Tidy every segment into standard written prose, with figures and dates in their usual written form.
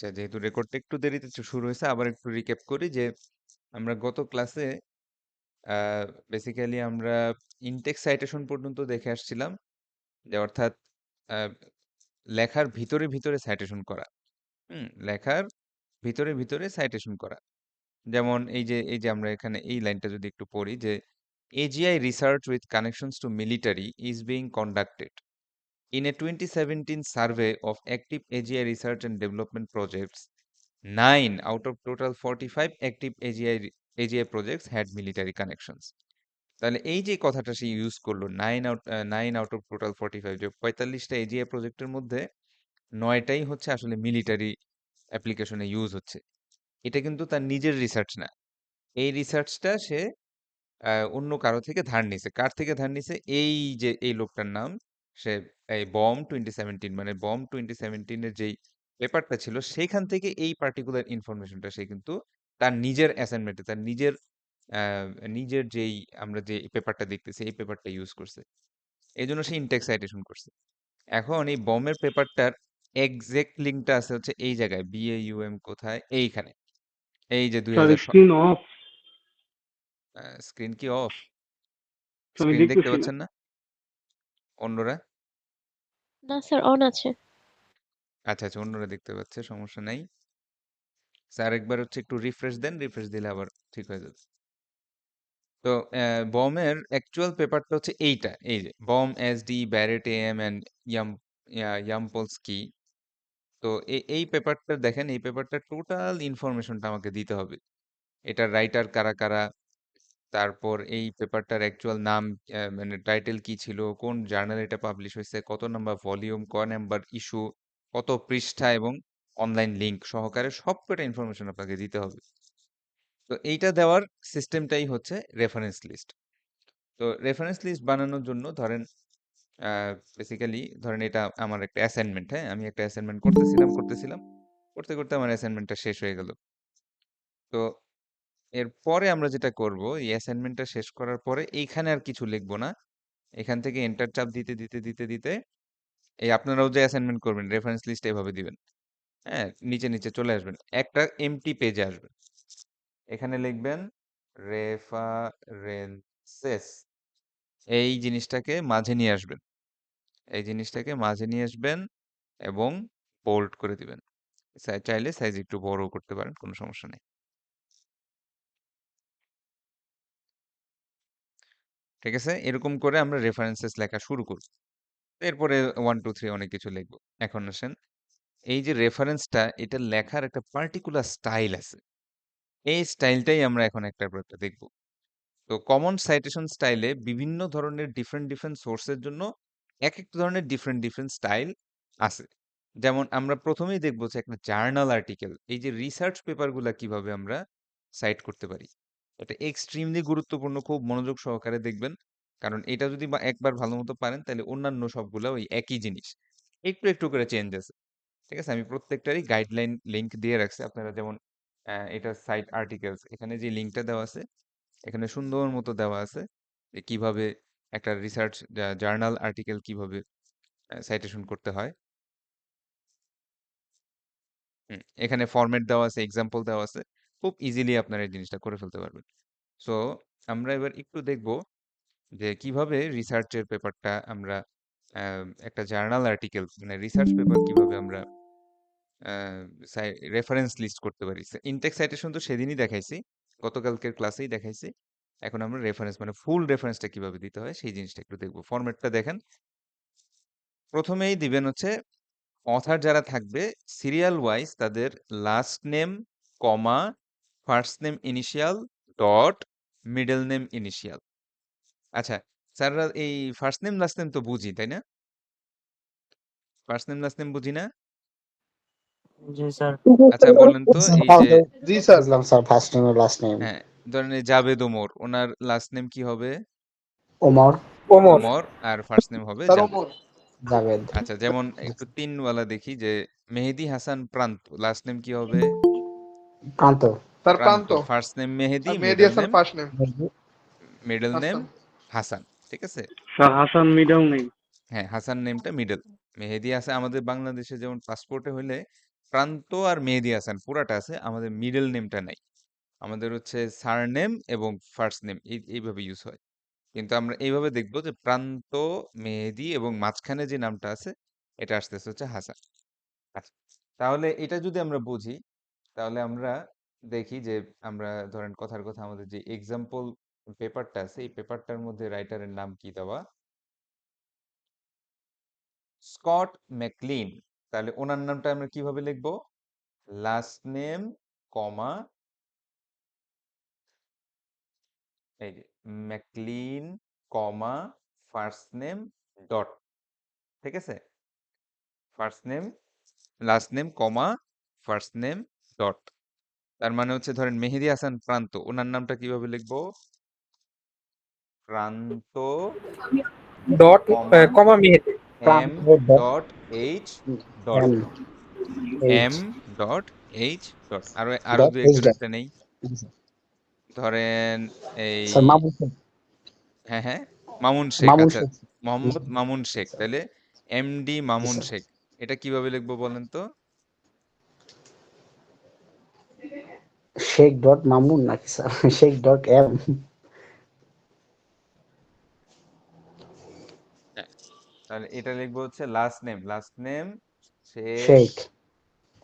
আচ্ছা, যেহেতু রেকর্ডটা একটু দেরিতে শুরু হয়েছে, আবার একটু রিক্যাপ করি যে আমরা গত ক্লাসে বেসিক্যালি আমরা ইনটেক্স সাইটেশন পর্যন্ত দেখে আসছিলাম, যে অর্থাৎ আহ, লেখার ভিতরে ভিতরে সাইটেশন করা। লেখার ভিতরে ভিতরে সাইটেশন করা। যেমন এই যে আমরা এখানে এই লাইনটা যদি একটু পড়ি, যে AGI research with connections to military is being conducted. In a 2017 survey of active AGI research and development projects, 9 out of total 45 active AGI projects had military connections. তাহলে এই যে কথাটা সে ইউজ করলো, 9 আউট অফ টোটাল 45, যে 45টা AGI প্রজেক্টের মধ্যে 9টাই হচ্ছে আসলে মিলিটারি অ্যাপ্লিকেশনে ইউজ হচ্ছে। এটা কিন্তু তার নিজের রিসার্চ না। এই রিসার্চটা সে অন্য কারো থেকে ধার নিছে। কার থেকে ধার নিছে? এই যে এই লোকটার নাম, সে এই বম 2017, মানে বম 2017 এর যেই পেপারটা ছিল সেইখান থেকে এই পার্টিকুলার ইনফরমেশনটা সে কিন্তু তার নিজের অ্যাসাইনমেন্টে, তার নিজের নিজের যেই আমরা যে পেপারটা দেখতেছি এই পেপারটা ইউজ করছে। এই জন্য সে ইনটেক্স সাইটেশন করছে। এখন এই বমের পেপারটার এক্সাক্ট লিঙ্কটা আছে হচ্ছে এই জায়গায়, BAUM কোথায়? এইখানে। এই যে স্যার 2000, স্ক্রিন অফ। স্ক্রিন কি অফ? আমি স্ক্রিন দেখতে দেখতেছি না। পাচ্ছেন না অন্যরা? না স্যার, অন আছে। আচ্ছা আচ্ছা, অন্যরা দেখতে পাচ্ছে, সমস্যা নাই। স্যার একবার হচ্ছে একটু রিফ্রেশ দেন, রিফ্রেশ দিলে আবার ঠিক হয়ে যাবে। তো বমের অ্যাকচুয়াল পেপারটা হচ্ছে এইটা, এই যে Bohm SD Barrett AM and Yampolskiy. তো এই পেপারটা দেখেন, এই পেপারটা টোটাল ইনফরমেশনটা আমাকে দিতে হবে। এটার রাইটার কারা কারা, তারপর এই পেপারটার অ্যাকচুয়াল নাম, মানে টাইটেল কি ছিল, কোন জার্নালে এটা পাবলিশ হয়েছে, কত নাম্বার ভলিউম, নাম্বার ইস্যু, কত পৃষ্ঠা, এবং অনলাইন লিংক সহকারে সব কটা ইনফরমেশন আপনাকে দিতে হবে। তো এইটা দেওয়ার সিস্টেমটাই হচ্ছে রেফারেন্স লিস্ট। তো রেফারেন্স লিস্ট বানানোর জন্য ধরেন, বেসিক্যালি ধরেন এটা আমার একটা অ্যাসাইনমেন্ট, হ্যাঁ, আমি একটা অ্যাসাইনমেন্ট করতেছিলাম করতেছিলাম করতে করতে আমার অ্যাসাইনমেন্টটা শেষ হয়ে গেল। তো এরপরে আমরা যেটা করব, এই অ্যাসাইনমেন্টটা শেষ করার পরে এইখানে আর কিছু লিখবো না। এখান থেকে এন্টার চাপ দিতে দিতে দিতে দিতে এই আপনারাও যে অ্যাসাইনমেন্ট করবেন রেফারেন্স লিস্ট এভাবে দিবেন। হ্যাঁ, নিচে নিচে চলে আসবেন, একটা এমটি পেজে আসবেন। এখানে লিখবেন রেফারেন্সেস, এই জিনিসটাকে মাঝে নিয়ে আসবেন, এই জিনিসটাকে মাঝে নিয়ে আসবেন এবং বোল্ড করে দিবেন। চাইলে সাইজ একটু বড় করতে পারেন, কোনো সমস্যা নেই। ঠিক আছে, এরকম করে আমরা রেফারেন্সেস লেখা শুরু করব। এরপরে 1 2 3 অনেক কিছু লিখবো। এখন আসেন, এই যে রেফারেন্সটা, এটা লেখার একটা পার্টিকুলার স্টাইল আছে। এই স্টাইলটাই আমরা এখন একটার পর একটা দেখব। তো কমন সাইটেশন স্টাইলে বিভিন্ন ধরনের ডিফারেন্ট ডিফারেন্ট সোর্সের জন্য এক এক ধরনের ডিফারেন্ট ডিফারেন্ট স্টাইল আছে। যেমন আমরা প্রথমেই দেখবো যে একটা জার্নাল আর্টিকেল, এই যে রিসার্চ পেপারগুলা কিভাবে আমরা সাইট করতে পারি। এটা এক্সট্রিমলি গুরুত্বপূর্ণ, খুব মনোযোগ সহকারে দেখবেন। কারণ এটা যদি বা একবার ভালো মতো পারেন, তাহলে অন্যান্য সবগুলা ওই একই জিনিস, একটু একটু করে চেঞ্জ আছে। ঠিক আছে, আমি প্রত্যেকটারই গাইডলাইন লিংক দিয়ে রাখছি। আপনারা যেমন এটা সাইট আর্টিকেলস, এখানে যে লিংকটা দেওয়া আছে, এখানে সুন্দর মতো দেওয়া আছে যে কিভাবে একটা রিসার্চ জার্নাল আর্টিকেল কিভাবে সাইটেশন করতে হয়। এখানে ফরম্যাট দেওয়া আছে, এক্সাম্পল দেওয়া আছে, খুব ইজিলি আপনারা এই জিনিসটা করে ফেলতে পারবেন। সো আমরা এবার একটু দেখব যে কিভাবে রিসার্চের পেপারটা আমরা একটা জার্নাল আর্টিকেল, মানে রিসার্চ পেপার কিভাবে আমরা রেফারেন্স লিস্ট করতে পারি। ইনটেক্স সাইটেশন তো সেদিনই দেখাইছি, গতকালকের ক্লাসেই দেখাইছি। এখন আমরা রেফারেন্স, মানে ফুল রেফারেন্সটা কিভাবে দিতে হয় সেই জিনিসটা একটু দেখবো। ফরম্যাটটা দেখেন, প্রথমেই দিবেন হচ্ছে অথার যারা থাকবে সিরিয়াল ওয়াইজ তাদের last name, comma, first name initial, dot, middle name initial. আচ্ছা স্যাররা এই ফার্স্ট নেম লাস্ট নেম তো বুঝি, তাই না? ফার্স্ট নেম লাস্ট নেম বুঝি না? জি স্যার। আচ্ছা বলেন তো, এই যে জি স্যার, বুঝলাম স্যার, ফার্স্ট নেম আর লাস্ট নেম। হ্যাঁ, ধরেন এই জাভেদ ওমর, ওনার লাস্ট নেম কি হবে? ওমর। ওমর। ওমর, আর ফার্স্ট নেম হবে স্যার জাভেদ। ওমর। জাভেদ। আচ্ছা, যেমন একটু তিনওয়ালা দেখি, যে মেহেদি হাসান প্রান্ত, লাস্ট নেম কি হবে? প্রান্ত। Sir Pranto. Pranto. First name Mehedi, আর Mehedi middle Hasan name, first name. Middle name Hasan. Hasan. ঠিক আছে, স্যার হাসান মিডল নেই। হ্যাঁ, হাসান নেমটা মিডল। মেহেদি আছে আমাদের বাংলাদেশে যেমন পাসপোর্টে হইলে প্রান্ত আর মেহেদী হাসান পুরাটা আছে, আমাদের মিডল নেমটা নাই। আমাদের হচ্ছে সারনেম এবং ফার্স্ট নেম এইভাবে ইউজ হয়। কিন্তু আমরা এইভাবে দেখবো যে প্রান্ত, মেহেদী এবং মাঝখানে যে নামটা আছে এটা আসতেছে হচ্ছে হাসান। আচ্ছা, তাহলে এটা যদি আমরা বুঝি, তাহলে আমরা দেখি যে আমরা ধরেন কথার কথা আমাদের যে এক্সাম্পল পেপারটা আছে এই পেপারটার মধ্যে রাইটারের নাম কি দেওয়া, স্কট ম্যাকলিন। তাহলে ওনার নামটা আমরা কিভাবে লিখবো? লাস্ট নেম কমা এই যে ম্যাকলিন কমা ফার্স্ট নেম ডট, ঠিক আছে? First name, last name comma first name dot. তার মানে হচ্ছে ধরেন মেহেদী হাসান প্রান্ত, ওনার নামটা কিভাবে লিখবো? Pranto dot comma comma Mehedi M Pranto dot dot H dot, M H M dot H dot. আরো আরো ডট দু এইচ একজন ডট। একটা নেই, ধরেন এই, স্যার মামুন শেখ। হ্যাঁ হ্যাঁ, মামুন শেখ। মামুন আচ্ছা, শেখ। মোহাম্মদ মামুন শেখ। তাহলে এমডি জি মামুন স্যার। শেখ, এটা কিভাবে লিখবো বলেন তো? শেখ ডট মামুন নাকি স্যার? Sheikh dot M. হ্যাঁ, তাহলে এটা লিখবো হচ্ছে last name, last name Sheikh Sheikh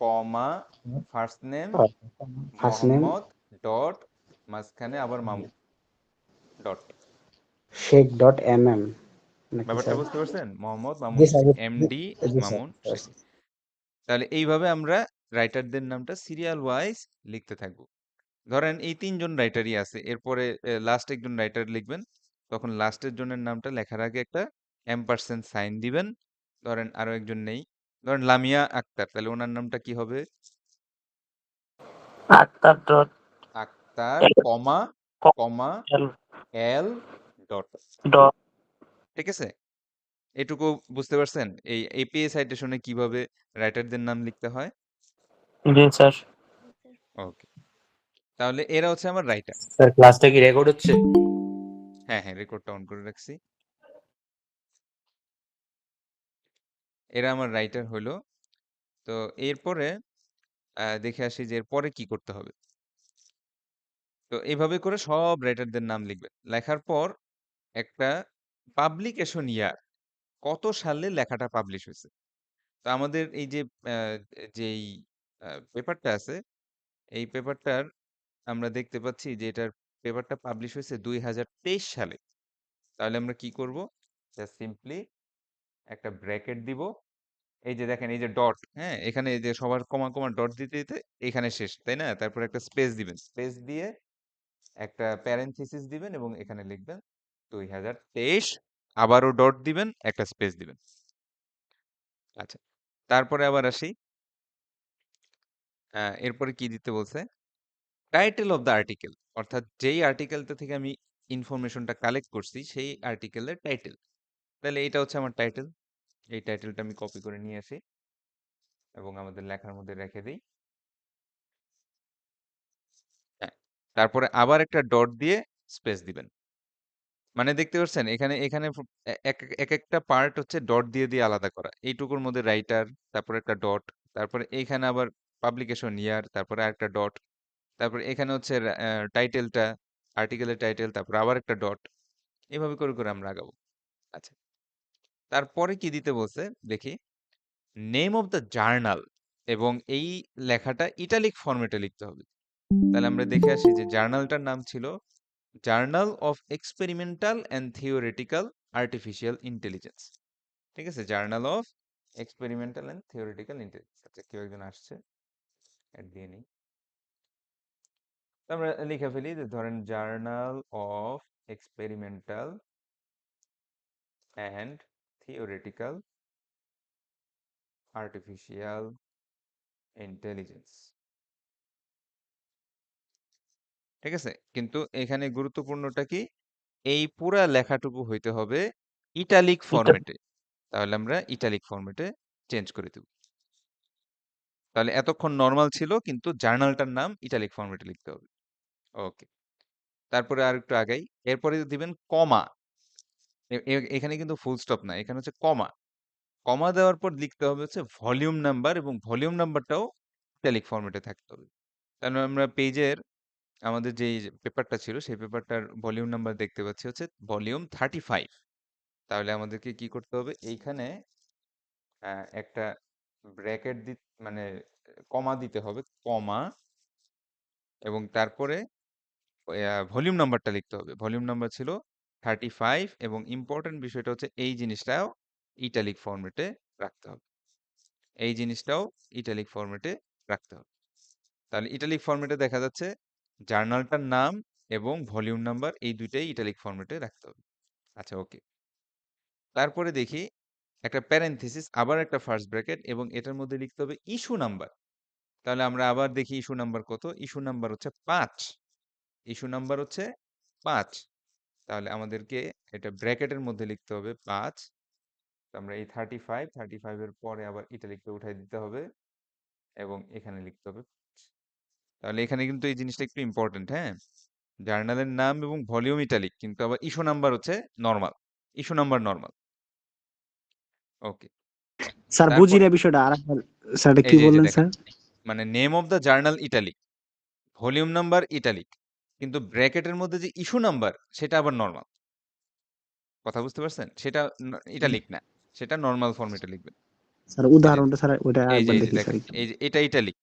comma first name first name Mohammad dot মাঝখানে আবার Mamun dot. Sheikh dot M M নাকি ব্যাপারটা স্যার? বুঝতে পারছেন? মোহাম্মদ জি মামুন স্যার। শেখ, এমডি জি স্যার। মামুন শেখ। তাহলে এইভাবে আমরা রাইটারদের নামটা সিরিয়াল ওয়াইজ লিখতে থাকবো। ধরেন এই তিনজন রাইটারই আছে, এরপরে লাস্ট একজন রাইটার লিখবেন, তখন লাস্টের জনের নামটা লেখার আগে একটা এম্পারসেন্ট সাইন দিবেন। ধরেন আরো একজন নেই, ধরেন লামিয়া আক্তার, তাহলে ওনার নামটা কি হবে? আক্তার ডট আক্তার কমা কমা এল এল ডট, ডট ঠিক আছে? এটুকু বুঝতে পারছেন এই এপিএ সাইটেশনে কিভাবে রাইটারদের নাম লিখতে হয়? জি স্যার। ওকে, তাহলে এরা হচ্ছে আমার রাইটার। স্যার ক্লাসটা কি রেকর্ড হচ্ছে? হ্যাঁ হ্যাঁ, রেকর্ডটা অন করে রাখছি। এরা আমার রাইটার হলো। তো এরপরে দেখে আসি যে এরপরে কি করতে হবে। তো এইভাবে করে সব রাইটারদের নাম লিখবেন, লেখার পর একটা পাবলিকেশন ইয়ার, কত সালে লেখাটা পাবলিশ হয়েছে। তো আমাদের এই যে যেই পেপারটা আছে এই পেপারটার আমরা দেখতে পাচ্ছি যে এটার পেপারটা পাবলিশ হয়েছে 2023 সালে। তাহলে আমরা কি করব? জাস্ট সিম্পলি একটা ব্র্যাকেট দিব, এই যে দেখেন এই যে ডট, হ্যাঁ এখানে এই যে সবার কমা কমা ডট দিতে দিতে এখানে শেষ, তাই না? তারপর একটা স্পেস দিবেন, স্পেস দিয়ে একটা প্যারেনথেসিস দিবেন এবং এখানে লিখবেন 2023, আবারও ডট দিবেন, একটা স্পেস দিবেন। আচ্ছা, তারপরে আবার আসি, এরপরে কি দিতে বলছে? টাইটেল অফ দ্য আর্টিকেল, অর্থাৎ যেই আর্টিকেলটা থেকে আমি ইনফরমেশনটা কালেক্ট করছি সেই আর্টিকেলের টাইটেল। তাহলে এটা হচ্ছে আমার টাইটেল, এই টাইটেলটা আমি কপি করে নিয়ে আসি এবং আমাদের লেখার মধ্যে রেখে দিই। হ্যাঁ, তারপরে আবার একটা ডট দিয়ে স্পেস দিবেন। মানে দেখতে পাচ্ছেন এখানে এখানে এক এক একটা পার্ট হচ্ছে ডট দিয়ে দিয়ে আলাদা করা। এইটুকুর মধ্যে রাইটার, তারপরে একটা ডট, তারপরে এইখানে আবার পাবলিকেশন ইয়ার, তারপরে আরেকটা ডট, তারপরে এখানে হচ্ছে টাইটেলটা, আর্টিকেলের টাইটেল, তারপর আবার একটা ডট। এভাবে করে করে আমরা আগাবো। আচ্ছা, তারপরে কি দিতে বলছে দেখি, নেম অফ দ্য জার্নাল, এবং এই লেখাটা ইটালিক ফরম্যাটে লিখতে হবে। তাহলে আমরা দেখে আসি যে জার্নালটার নাম ছিল journal of experimental and theoretical artificial intelligence, ঠিক আছে? Journal of experimental and theoretical intelligence. আচ্ছা, কেউ একজন আসছে, অ্যাড দিয়ে নিই। তো আমরা লিখে ফেলি যে ধরেন journal of experimental and theoretical artificial intelligence, ঠিক আছে? কিন্তু এখানে গুরুত্বপূর্ণটা কি, এই পুরা লেখাটুকু হইতে হবে ইটালিক ফরম্যাটে। তাহলে আমরা ইটালিক ফরম্যাটে চেঞ্জ করে দেব। তাহলে এতক্ষণ নরমাল ছিল কিন্তু জার্নালটার নাম ইটালিক ফরম্যাটে লিখতে হবে। ওকে, তারপরে আর একটু আগাই, এরপরে দিবেন কমা। এখানে কিন্তু ফুল স্টপ না, এখানে হচ্ছে কমা। কমা দেওয়ার পর লিখতে হবে হচ্ছে ভলিউম নাম্বার, এবং ভলিউম নাম্বারটাও ইটালিক ফরম্যাটে থাকতে হবে। কারণ আমরা পেজের আমাদের যেই পেপারটা ছিল সেই পেপারটার ভলিউম নাম্বার দেখতে পাচ্ছি হচ্ছে ভলিউম 35। তাহলে আমাদেরকে কি করতে হবে, এইখানে একটা ব্র্যাকেট মানে কমা দিতে হবে, কমা, এবং তারপরে ভলিউম নাম্বারটা লিখতে হবে। ভলিউম নাম্বার ছিল 35, এবং ইম্পর্টেন্ট বিষয়টা হচ্ছে এই জিনিসটাও ইটালিক ফরম্যাটে রাখতে হবে। এই জিনিসটাও ইটালিক ফরম্যাটে রাখতে হবে। তাহলে ইটালিক ফরম্যাটে দেখা যাচ্ছে জার্নালটার নাম এবং ভলিউম নাম্বার এই দুইটাই ইটালিক ফরম্যাটে রাখতে হবে। আচ্ছা, ওকে। তারপরে দেখি একটা প্যারেনথেসিস, আবার একটা ফার্স্ট ব্র্যাকেট, এবং এটার মধ্যে লিখতে হবে ইস্যু নাম্বার। তাহলে আমরা আবার দেখি ইস্যু নাম্বার কত। ইস্যু নাম্বার হচ্ছে 5। ইস্যু নাম্বার হচ্ছে 5। তাহলে আমাদেরকে এটা ব্র্যাকেটের মধ্যে লিখতে হবে 5। আমরা এই 35 এর পরে আবার ইটালিকটা উঠাই দিতে হবে, এবং এখানে লিখতে হবে 5। তাহলে এখানে কিন্তু এই জিনিসটা একটু ইম্পর্টেন্ট, হ্যাঁ। জার্নালের নাম এবং ভলিউম ইটালিক, কিন্তু আবার ইস্যু নাম্বার হচ্ছে normal. Issue number normal. Okay. Sir বুঝি তারপর না বিষয়টা, আর স্যার এটা এই কি যে বললেন দেখেন, স্যার? মানে name of the journal italic, volume number italic, কিন্তু ব্র্যাকেটের মধ্যে যে ইস্যু নাম্বার সেটা আবার নরমাল। কথা বুঝতে পারছেন? সেটা ইটালিক না, সেটা নরমাল ফরম্যাটে লিখবেন। স্যার উদাহরণটা স্যার ওইটা এই আরেকবার যে দেখি স্যার দেখেন, একটু। এই যে এটা italic,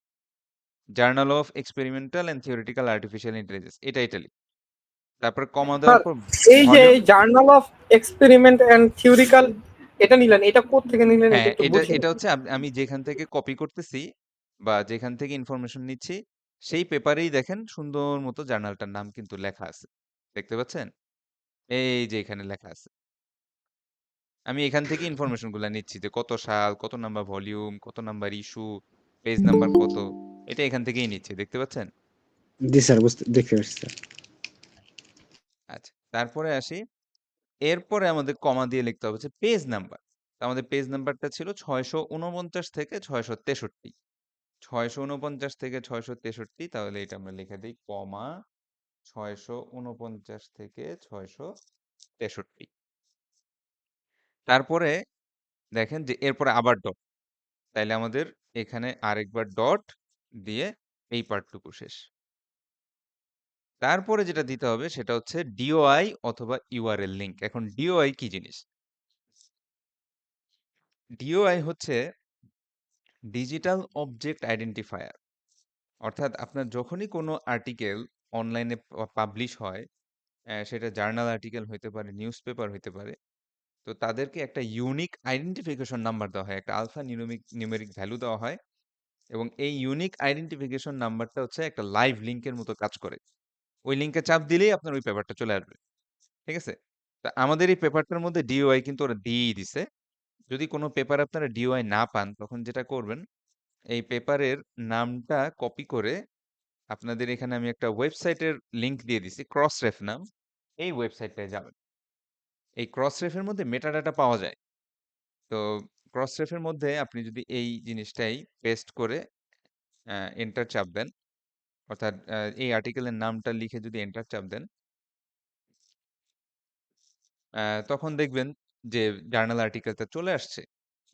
journal of experimental and theoretical artificial intelligence, এটা ইটালিক। তারপর কমা দেওয়ার স্যার পর এই যে volume, journal of experiment and theoretical এটা নিলেন, এটা কোথা থেকে নিলেন এটা হ্যাঁ, একটু এটা বুঝিয়ে এটা হচ্ছে আমি যেখান থেকে কপি করতেছি বা যেখান থেকে ইনফরমেশন নিচ্ছি সেই পেপারেই দেখেন সুন্দর মতো জার্নালটার নাম কিন্তু লেখা আছে। দেখতে পাচ্ছেন? এই যে এখানে লেখা আছে। আমি এখান থেকে ইনফরমেশন গুলা নিচ্ছি যে কত সাল, কত নাম্বার ভলিউম, কত নাম্বার ইস্যু, পেজ নাম্বার কত, এটা এখান থেকেই নিচ্ছি। দেখতে পাচ্ছেন? জি স্যার, দেখতে পাচ্ছি স্যার। আচ্ছা, তারপরে আসি। এরপরে আমাদের কমা দিয়ে লিখতে হবে হচ্ছে পেজ নাম্বার। আমাদের পেজ নাম্বারটা ছিল 649 থেকে 663। 649 থেকে 663, তাহলে এটা আমরা লিখে দিই কমা 649 থেকে 663। তারপরে দেখেন যে এরপরে আবার ডট, তাইলে আমাদের এখানে আরেকবার ডট দিয়ে এই পার্টটুকু শেষ। তারপরে যেটা দিতে হবে সেটা হচ্ছে ডিওআই অথবা ইউআরএল লিংক। এখন ডিওআই কি জিনিস? ডিওআই হচ্ছে ডিজিটাল অবজেক্ট আইডেন্টিফায়ার। অর্থাৎ আপনার যখনই কোনো আর্টিকেল অনলাইনে পাবলিশ হয়, সেটা জার্নাল আর্টিকেল হইতে পারে, নিউজ পেপার হইতে পারে, তো তাদেরকে একটা ইউনিক আইডেন্টিফিকেশন নাম্বার দেওয়া হয়, একটা আলফা নিউমেরিক ভ্যালু দেওয়া হয়, এবং এই ইউনিক আইডেন্টিফিকেশন নাম্বারটা হচ্ছে একটা লাইভ লিঙ্কের মতো কাজ করে। ওই লিঙ্কে চাপ দিলেই আপনার ওই পেপারটা চলে আসবে। ঠিক আছে? তা আমাদের এই পেপারটার মধ্যে ডিওআই কিন্তু ওরা দিয়েই দিছে। যদি কোনো পেপার আপনারা ডিওআই না পান, তখন যেটা করবেন, এই পেপারের নামটা কপি করে আপনাদের এখানে আমি একটা ওয়েবসাইটের লিংক দিয়ে দিছি, ক্রসরেফ নাম। এই ওয়েবসাইটটায় যাবেন। এই ক্রসরেফের মধ্যে মেটাডাটা পাওয়া যায়। তো ক্রসরেফের মধ্যে আপনি যদি এই জিনিসটাই পেস্ট করে এন্টার চাপ দেন, অর্থাৎ এই আর্টিকেলের নামটা লিখে যদি এন্টার চাপ দেন, তখন দেখবেন যে জার্নাল আর্টিকেলটা চলে আসছে,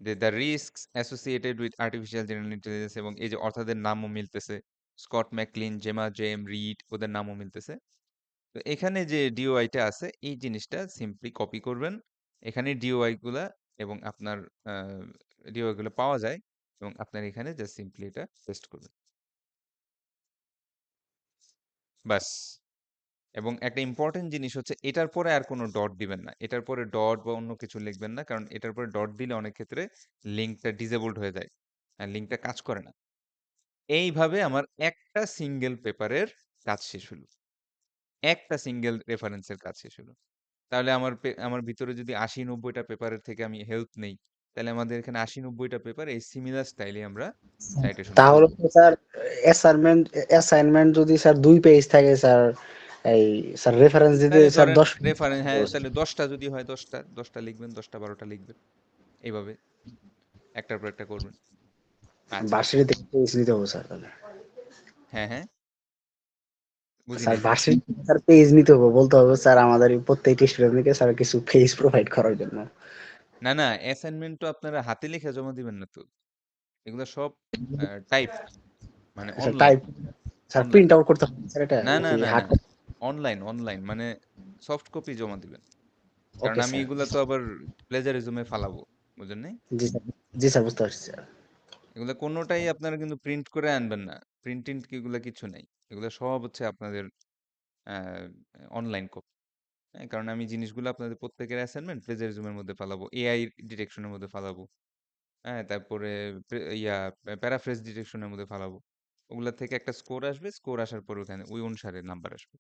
যে the risks associated with artificial general intelligence, এবং এই যে অর্থাৎদের নামও মিলতেছে, স্কট ম্যাকলিন, জেমা জেম রিড, ওদের নামও মিলতেছে। তো এখানে যে ডিওআইটা আছে এই জিনিসটা সিম্পলি কপি করবেন, এখানে ডিওআই গুলা, এবং আপনার ডিওআই গুলো পাওয়া যায়, এবং আপনার এখানে জাস্ট সিম্পলি এটা পেস্ট করবেন, বাস। এবং একটা ইম্পর্টেন্ট জিনিস হচ্ছে এটার পরে আর কোনো ডট দিবেন না, এটার পরে ডট বা অন্য কিছু লিখবেন না, কারণ এটার পরে ডট দিলে অনেক ক্ষেত্রে লিঙ্কটা ডিসেবলড হয়ে যায়, আর লিঙ্কটা কাজ করে না। এইভাবে আমার একটা সিঙ্গেল পেপারের কাজ শেষ হলো, একটা সিঙ্গেল রেফারেন্সের কাজ শেষ হলো। তাহলে আমার ভিতরে যদি ৮০-৯০টা পেপারের থেকে আমি হেল্প নেই, তাহলে আমাদের এখানে ৮০-৯০টা পেপার এই সিমিলার স্টাইলে আমরা সাইটেশন তাহলে করব। তো স্যার অ্যাসাইনমেন্ট যদি স্যার 2 পেজ থাকে স্যার, এই স্যার রেফারেন্স দিতে তাহলে স্যার ধরেন 10 পেজ রেফারেন্স, হ্যাঁ, তাহলে 10টা যদি হয় 10টা লিখবেন, 10টা 12টা লিখবেন, এইভাবে একটার পর একটা করবেন। আচ্ছা, ভার্সিটিতে পেজ নিতে হবে স্যার তাহলে। হ্যাঁ হ্যাঁ, বুঝি স্যার নাই। ভার্সিটিতে স্যার পেজ নিতে হবে, বলতে হবে স্যার আমাদের এই প্রত্যেকটি স্টুডেন্টকে স্যার কিছু পেজ প্রোভাইড করার জন্য। না, না, অ্যাসাইনমেন্ট তো আপনারা হাতে লিখে জমা দিবেন না তো। এগুলা সব টাইপড, মানে আচ্ছা online, type sir online. Print out করতে হবে স্যার এটা না, না, নাকি না, না, হার্ড? অনলাইন মানে সফট কপি জমা দিবেন। কারণ ওকে আমি স্যার। এগুলা তো আবার প্লেজারিজমে ফালাবো, বুঝেন নাই? জি স্যার, জি স্যার বুঝতে পারছি স্যার। এগুলা কোনোটাই আপনারা কিন্তু প্রিন্ট করে আনবেন না। প্রিন্ট এগুলা কিছু নাই। এগুলা সব হচ্ছে আপনাদের অনলাইন কপি। হ্যাঁ, কারণ আমি জিনিসগুলো আপনাদের প্রত্যেকের অ্যাসাইনমেন্ট প্লেজারিজমের মধ্যে ফালাবো, এআই ডিটেকশনের মধ্যে ফালাবো। হ্যাঁ, তারপরে প্যারাফ্রেজ ডিটেকশনের মধ্যে ফালাবো। ওগুলা থেকে একটা স্কোর আসবে, স্কোর আসার পর ওখানে ওই অনুসারে নাম্বার আসবে।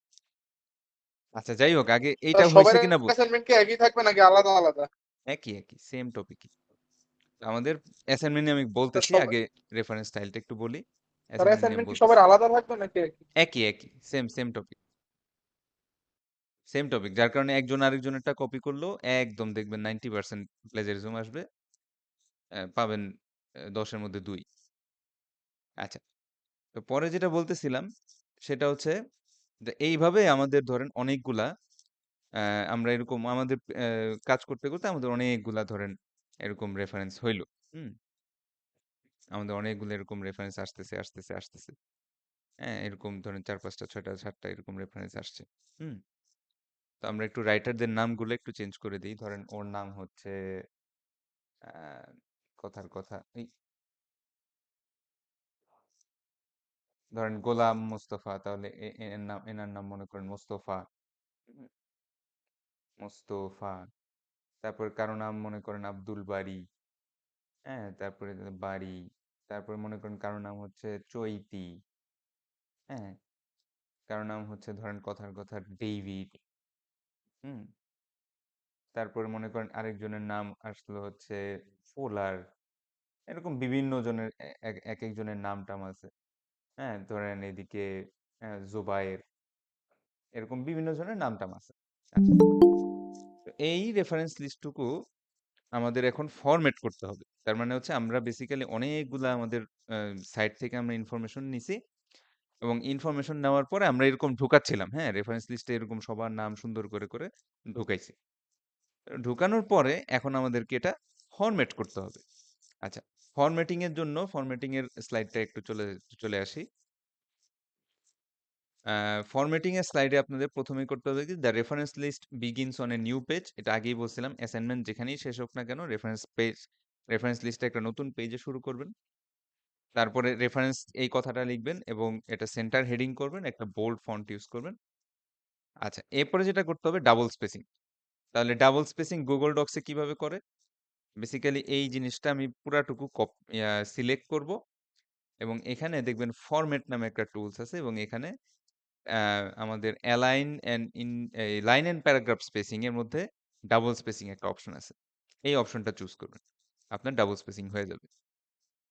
আচ্ছা, যাই হোক, আগে এইটা হয়েছে সবার কিনা বুঝ অ্যাসাইনমেন্ট কি একই থাকবে নাকি আলাদা আলাদা? একই সেম টপিকই। আমাদের অ্যাসাইনমেন্টে আমি তো বলতেছি, সবার আগে রেফারেন্স স্টাইলটা একটু বলি। তার অ্যাসাইনমেন্ট নিয়ে অ্যাসাইনমেন্ট কি বলতেছি। সবার আলাদা থাকবে নাকি একই? একই সেম টপিক, সেম টপিক, যার কারণে একজন আরেকজনেরটা কপি করলেও একদম দেখবেন 90% প্লেজারিজম আসবে। পাবেন 10-এর মধ্যে 2। আচ্ছা, তো পরে যেটা বলতেছিলাম সেটা হচ্ছে যে এইভাবে আমাদের ধরেন অনেকগুলা আমরা এরকম আমাদের কাজ করতে করতে আমাদের অনেকগুলা ধরেন এরকম রেফারেন্স হইলো। হুম, আমাদের অনেকগুলো এরকম রেফারেন্স আসতেছে। হ্যাঁ, এরকম ধরেন 4-5টা 6টা 7টা এরকম রেফারেন্স আসছে। হুম, তো আমরা একটু রাইটারদের নামগুলো একটু চেঞ্জ করে দিই। ধরেন ওর নাম হচ্ছে আহ, কথার কথা এই ধরেন গোলাম মোস্তফা, তাহলে এনার নাম মনে করেন মোস্তফা। হুম, মোস্তফা। তারপর কারো নাম মনে করেন আব্দুল বাড়ি। হ্যাঁ, তারপরে বাড়ি। তারপর মনে করেন কারো নাম হচ্ছে চৈতি। হ্যাঁ, কারো নাম হচ্ছে ধরেন কথার কথা ডেভিড। হুম, তারপরে মনে করেন আরেকজনের নাম আসলো হচ্ছে ফোলার। এরকম বিভিন্ন জনের এক একজনের নাম টাম আছে। হ্যাঁ, ধরেন এদিকে জুবায়ের, এরকম বিভিন্ন জনের নাম টাম আছে। আচ্ছা, তো এই রেফারেন্স লিস্টটুকু আমাদের এখন ফরম্যাট করতে হবে। তার মানে হচ্ছে আমরা বেসিক্যালি অনেকগুলা আমাদের সাইট থেকে আমরা ইনফরমেশন নিছি, এবং ইনফরমেশন নেওয়ার পরে আমরা এরকম ঢুকাচ্ছিলাম। হ্যাঁ, রেফারেন্স লিস্টে এরকম সবার নাম সুন্দর করে করে ঢুকাইছি। ঢুকানোর পরে এখন আমাদেরকে এটা ফরম্যাট করতে হবে। আচ্ছা, ফরম্যাটিং এর জন্য ফরম্যাটিং এর স্লাইডটা একটু চলে আসি। ফরম্যাটিং এর স্লাইডে আপনাদের প্রথমেই করতে হবে কি, the reference list begins on a new page. এটা আগেই বলছিলাম, অ্যাসাইনমেন্ট যেখানেই শেষ হোক না কেন রেফারেন্স লিস্টে একটা নতুন পেজে শুরু করবেন। তারপরে রেফারেন্স এই কথাটা লিখবেন এবং এটা সেন্টার হেডিং করবেন, একটা বোল্ড ফন্ট ইউজ করবেন। আচ্ছা, এরপরে যেটা করতে হবে ডাবল স্পেসিং। তাহলে ডাবল স্পেসিং গুগল ডক্সে কিভাবে করে? বেসিক্যালি এই জিনিসটা আমি পুরাটুকু সিলেক্ট করব, এবং এখানে দেখবেন ফরম্যাট নামে একটা টুলস আছে, এবং এখানে আমাদের align and line and paragraph spacing এর মধ্যে ডাবল স্পেসিং একটা অপশন আছে। এই অপশনটা চুজ করবেন, আপনার ডাবল স্পেসিং হয়ে যাবে।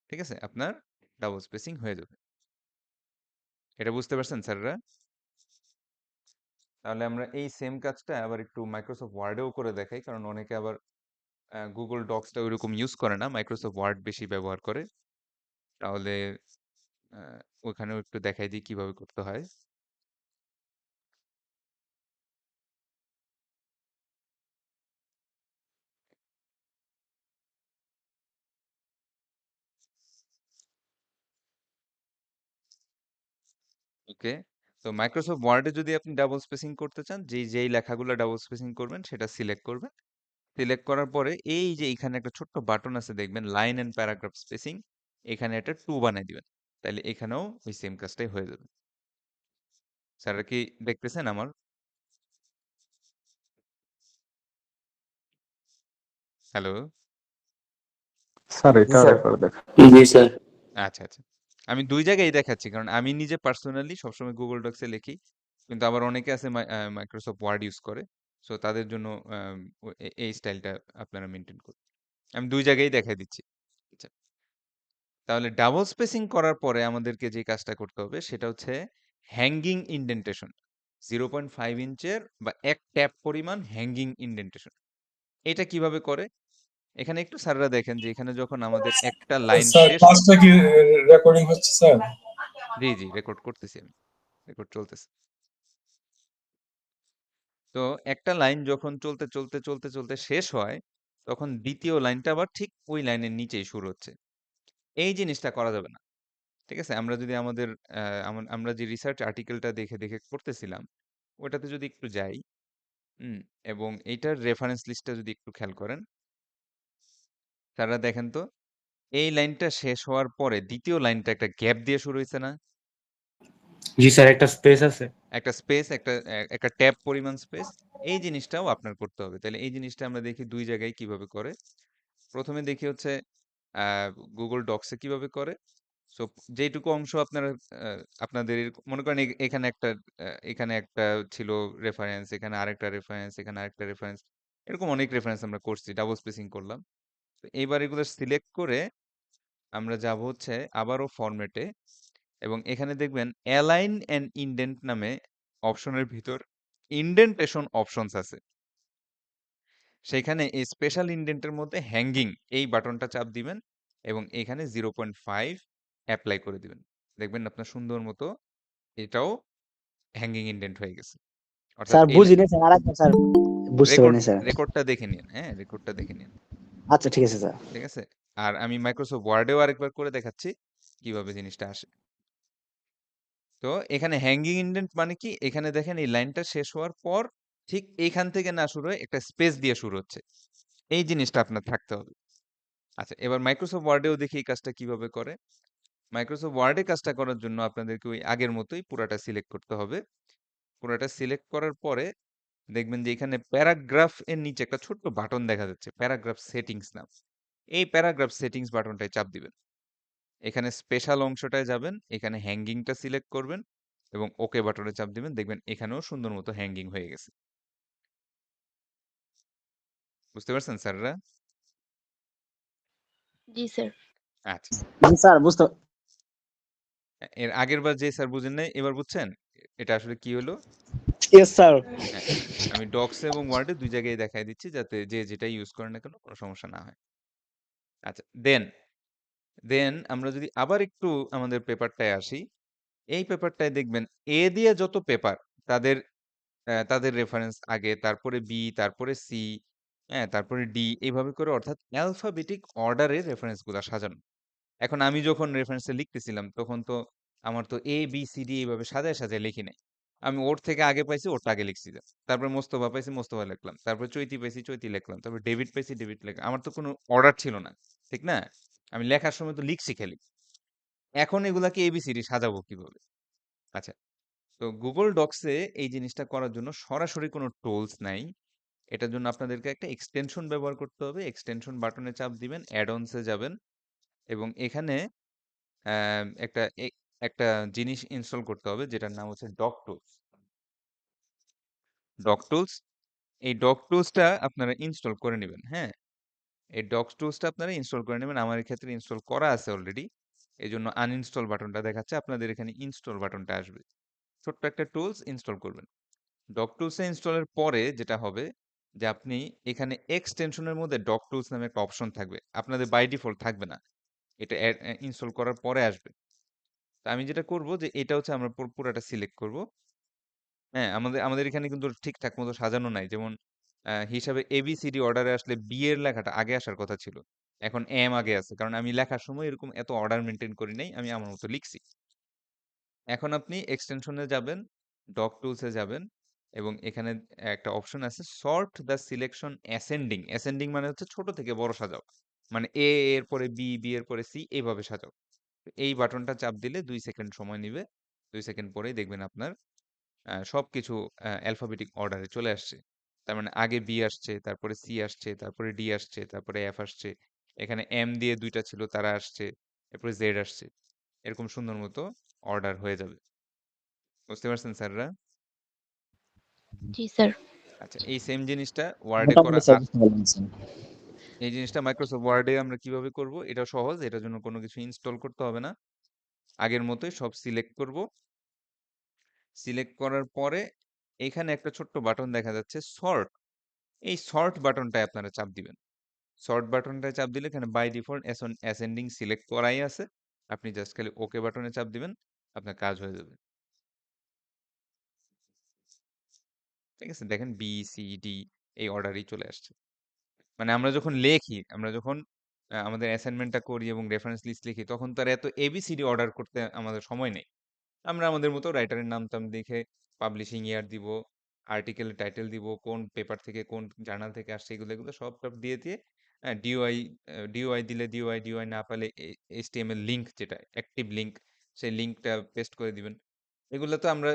ঠিক আছে, আপনার ডাবল স্পেসিং হয়ে যাবে। এটা বুঝতে পারছেন স্যাররা? তাহলে আমরা এই সেম কাজটা আবার একটু মাইক্রোসফট ওয়ার্ডেও করে দেখাই, কারণ অনেকে আবার গুগল ডক্সটা ওইরকম ইউজ করে না, মাইক্রোসফট ওয়ার্ড বেশি ব্যবহার করে। তাহলে ওখানেও একটু দেখাই দিই কিভাবে করতে হয়। ওকে, তো মাইক্রোসফট ওয়ার্ডে যদি আপনি ডাবল স্পেসিং করতে চান, যেই লেখাগুলো ডাবল স্পেসিং করবেন সেটা সিলেক্ট করবেন। সিলেক্ট করার পরে এই যে এখানে একটা ছোট্ট বাটন আছে দেখবেন, লাইন এন্ড প্যারাগ্রাফ স্পেসিং, এখানে একটা 2 বানাই দিবেন। তাহলে এখানেও ওই সেম কাজটাই হয়ে যাবে। স্যার কি দেখতেছেন আমার? হ্যালো? স্যার জি এটা স্যার। রেফার দেখ। জি স্যার। আচ্ছা, আমি 2 জায়গায় দেখাচ্ছি, কারণ আমি নিজে পার্সোনালি সবসময় গুগল ডক্সে লিখি, কিন্তু আবার অনেকে আছে মাইক্রোসফট ওয়ার্ড ইউজ করে। সো তাদের জন্য এই স্টাইলটা আপনারা মেনটেন করুন। আমি 2 জায়গায় দেখাই দিচ্ছি। আচ্ছা, তাহলে ডাবল স্পেসিং করার পরে আমাদেরকে যে কাজটা করতে হবে সেটা হচ্ছে হ্যাঙ্গিং ইনডেন্টেশন। 0.5 ইঞ্চের বা 1 ট্যাব পরিমাণ হ্যাঙ্গিং ইনডেন্টেশন। এটা কিভাবে করে? এখানে একটু স্যাররা দেখেন যে এখানে যখন আমাদের একটা লাইন স্যার শেষ হবে। ক্লাসটা কি রেকর্ডিং হচ্ছে স্যার? জি, রেকর্ড করতেছি আমি। রেকর্ড চলতেছে। তো একটা লাইন যখন চলতে শেষ হয়, তখন দ্বিতীয় লাইনটা আবার ঠিক ওই লাইনের নিচেই শুরু হচ্ছে। এই জিনিসটা করা যাবে না। ঠিক আছে? আমরা যদি আমাদের আমরা যে রিসার্চ আর্টিকেলটা দেখে, দেখে করতেছিলাম, ওটাতে যদি একটু যাই, হুম? এবং এইটার রেফারেন্স লিস্টটা যদি একটু খেয়াল করেন, তারা দেখেন তো এই লাইনটা শেষ হওয়ার পরে দ্বিতীয় লাইনটা একটা গ্যাপ দিয়ে শুরু হইছে না? জি স্যার, একটা স্পেস আছে। একটা স্পেস, একটা ট্যাব পরিমাণ স্পেস। এই জিনিসটাও আপনার করতে হবে। তাহলে এই জিনিসটা আমরা দেখি ২ জায়গায় কিভাবে করে। ১ম এ দেখি হচ্ছে আ Google Docs এ কিভাবে করে। সো যেইটুকু অংশ আপনারা আ আপনাদের মনে করেন এখানে একটা ছিল রেফারেন্স, এখানে আরেকটা রেফারেন্স, এখানে আরেকটা রেফারেন্স। এরকম অনেক রেফারেন্স আমরা করছি। ডাবল স্পেসিং করলাম। তো এইবার এগুলো সিলেক্ট করে আমরা যাব হচ্ছে আবারও ফরম্যাটে এবং এখানে দেখবেন অ্যালাইন অ্যান্ড ইনডেন্ট নামে অপশনের ভিতর ইনডেন্টেশন অপশনস আছে। সেখানে এই স্পেশাল ইনডেন্টের মধ্যে হ্যাঙ্গিং এই বাটনটা চাপ দিবেন এবং এখানে 0.5 অ্যাপ্লাই করে দিবেন। দেখবেন আপনার সুন্দর মতো এটাও হ্যাঙ্গিং ইনডেন্ট হয়ে গেছে। অর্থাৎ স্যার এই বুঝিনি স্যার, আরেকবার স্যার, বুঝতে পারিনি স্যার। রেকর্ডটা দেখে নিন। হ্যাঁ, রেকর্ডটা দেখে নিন। আচ্ছা ঠিক আছে স্যার। ঠিক আছে? আর আমি মাইক্রোসফট ওয়ার্ডেও আরেকবার করে দেখাচ্ছি কিভাবে জিনিসটা আসে। তো এখানে হ্যাঙ্গিং ইনডেন্ট মানে কি? এখানে দেখেন এই লাইনটা শেষ হওয়ার পর ঠিক এইখান থেকে না শুরু হয়ে একটা স্পেস দিয়ে শুরু হচ্ছে। এই জিনিসটা আপনার থাকতে হবে। আচ্ছা, এবার মাইক্রোসফট ওয়ার্ডেও দেখি এই কাজটা কিভাবে করে। মাইক্রোসফট ওয়ার্ডে কাজটা করার জন্য আপনাদেরকে ওই আগের মতোই পুরাটা সিলেক্ট করতে হবে। পুরাটা সিলেক্ট করার পরে দেখবেন যে এখানে প্যারাগ্রাফ এর নিচে একটা ছোট্ট বাটন দেখা যাচ্ছে, প্যারাগ্রাফ সেটিংস নাম। এই প্যারাগ্রাফ সেটিংস বাটনটায় চাপ দিবেন। এখানে স্পেশাল অংশটায় যাবেন, এখানে হ্যাঙ্গিংটা সিলেক্ট করবেন এবং ওকে বাটনে চাপ দিবেন। দেখবেন এখানেও সুন্দর মতো হ্যাঙ্গিং হয়ে গেছে। বুঝতে পারছেন স্যাররা? জি স্যার। আচ্ছা। জি স্যার, বুঝতে এর আগেরবার যে স্যার বুঝেন নাই, এবার বুঝছেন? এটা আসলে কি হলো? Yes sir. হ্যাঁ, আমি ডক্স এবং ওয়ার্ডে ২ জায়গায় দেখায় দিচ্ছি যাতে যে যেটাই ইউজ করেন না কেন কোনো সমস্যা না হয়। আচ্ছা, দেন আমরা যদি আবার একটু আমাদের পেপারটায় আসি, এই পেপারটায় দেখবেন A দিয়ে যত পেপার তাদের তাদের রেফারেন্স আগে, তারপরে B, তারপরে C, হ্যাঁ? তারপরে D এভাবে করে অর্থাৎ অ্যালফাবেটিক অর্ডারে রেফারেন্স গুলা সাজানো। এখন আমি যখন রেফারেন্সটা লিখতেছিলাম তখন তো আমার তো A, B, C, D এভাবে সাজায়, সাজায় লিখি নাই। আমি ওর থেকে আগে পাইছি ওরটা আগে লিখছি জাস্ট। তারপরে মোস্তফা পাইছি মোস্তফা লিখলাম। তারপরে চৈতি পাইছি চৈতি লিখলাম। তারপর ডেভিড পাইছি ডেভিড লিখলাম। আমার তো কোনো অর্ডার ছিল না। ঠিক না? আমি লেখার সময় তো লিখছি খালি। এখন এগুলাকে ABCD সাজাবো কিভাবে? আচ্ছা। তো Google Docs এ এই জিনিসটা করার জন্য সরাসরি কোনো টুলস নাই। এটার জন্য আপনাদেরকে একটা এক্সটেনশন ব্যবহার করতে হবে। এক্সটেনশন বাটনে চাপ দিবেন, অ্যাড অনস এ যাবেন এবং এখানে একটা একটা জিনিস ইনস্টল করতে হবে যেটার নাম হচ্ছে ডক টুলস। ডক টুলস, এই ডক টুলসটা আপনারা ইনস্টল করে নেবেন। হ্যাঁ, এই ডক টুলসটা আপনারা ইনস্টল করে নেবেন। আমার ক্ষেত্রে ইনস্টল করা আছে অলরেডি। এই জন্য আনইনস্টল বাটনটা দেখাচ্ছে। আপনাদের এখানে ইনস্টল বাটনটা আসবে। ছোট্ট একটা টুলস ইনস্টল করবেন। ডক টুলস এ ইনস্টলের পরে যেটা হবে যে আপনি এখানে এক্সটেনশনের মধ্যে ডক টুলস নামে একটা অপশন থাকবে। আপনাদের বাই ডিফল্ট থাকবে না। এটা ইনস্টল করার পরে আসবে। তো আমি যেটা করব যে এটা হচ্ছে আমরা পুরাটা সিলেক্ট করব। হ্যাঁ, আমাদের এখানে কিন্তু ঠিকঠাক মতো সাজানো নাই। যেমন হিসাবে ABCD অর্ডারে আসলে B এর লেখাটা আগে আসার কথা ছিল। এখন M আগে আছে। কারণ আমি লেখার সময় এরকম এত অর্ডার মেইনটেইন করি নাই। আমি আমার মতো লিখছি। এখন আপনি এক্সটেনশনে যাবেন, ডক টুলস এ যাবেন এবং এখানে একটা অপশন আছে sort the selection ascending. Ascending মানে হচ্ছে ছোট থেকে বড় সাজাও। মানে A এর পরে B, B এর পরে C এইভাবে সাজাও। এই বাটনটা চাপ দিলে ২ সেকেন্ড সময় নিবে। ২ সেকেন্ড পরেই দেখবেন আপনার সবকিছু অ্যালফাবেটিক অর্ডারে চলে আসছে। তার মানে আগে B আসছে, তারপরে C আসছে, তারপরে D আসছে, তারপরে F আসছে। এখানে M দিয়ে ২ টা ছিল তারা আসছে। এরপরে Z আসছে। এরকম সুন্দর মতো অর্ডার হয়ে যাবে। বুঝতে পারছেন স্যাররা? জি স্যার। আচ্ছা, এই সেম জিনিসটা ওয়ার্ডে করা মোটামুটি স্যার বুঝতে পারলাম স্যার। এই জিনিসটা মাইক্রোসফট ওয়ার্ডে আমরা কিভাবে করব? এটা সহজ। এটার জন্য কোনো কিছু ইনস্টল করতে হবে না। আগের মতোই সব সিলেক্ট করব। সিলেক্ট করার পরে এখানে একটা ছোট্ট বাটন দেখা যাচ্ছে সর্ট। এই সর্ট বাটনটায় আপনারা চাপ দিবেন। সর্ট বাটনটায় চাপ দিলে এখানে বাই ডিফল্ট অ্যাসেন্ডিং সিলেক্ট করাই আছে। আপনি জাস্ট খালি ওকে বাটনে চাপ দিবেন। আপনার কাজ হয়ে যাবে। ঠিক আছে? দেখেন B, C, D এই অর্ডারেই চলে আসছে। মানে আমরা যখন লেখি, আমরা যখন আমাদের অ্যাসাইনমেন্টটা করি এবং রেফারেন্স লিস্ট লিখি, তখন তো আর এত এবিসিডি অর্ডার করতে আমাদের সময় নেই। আমরা আমাদের মতো রাইটারের নাম-টাম দেখে পাবলিশিং ইয়ার দিব, আর্টিকেলের টাইটেল দিব, কোন পেপার থেকে কোন জার্নাল থেকে আসছে এগুলো সব দিয়ে ডিওআই ডিওআই দিলে ডিওআই না পালে এইচটিএমএল লিংক যেটা অ্যাক্টিভ লিংক, সেই লিংকটা পেস্ট করে দিবেন। এগুলো তো আমরা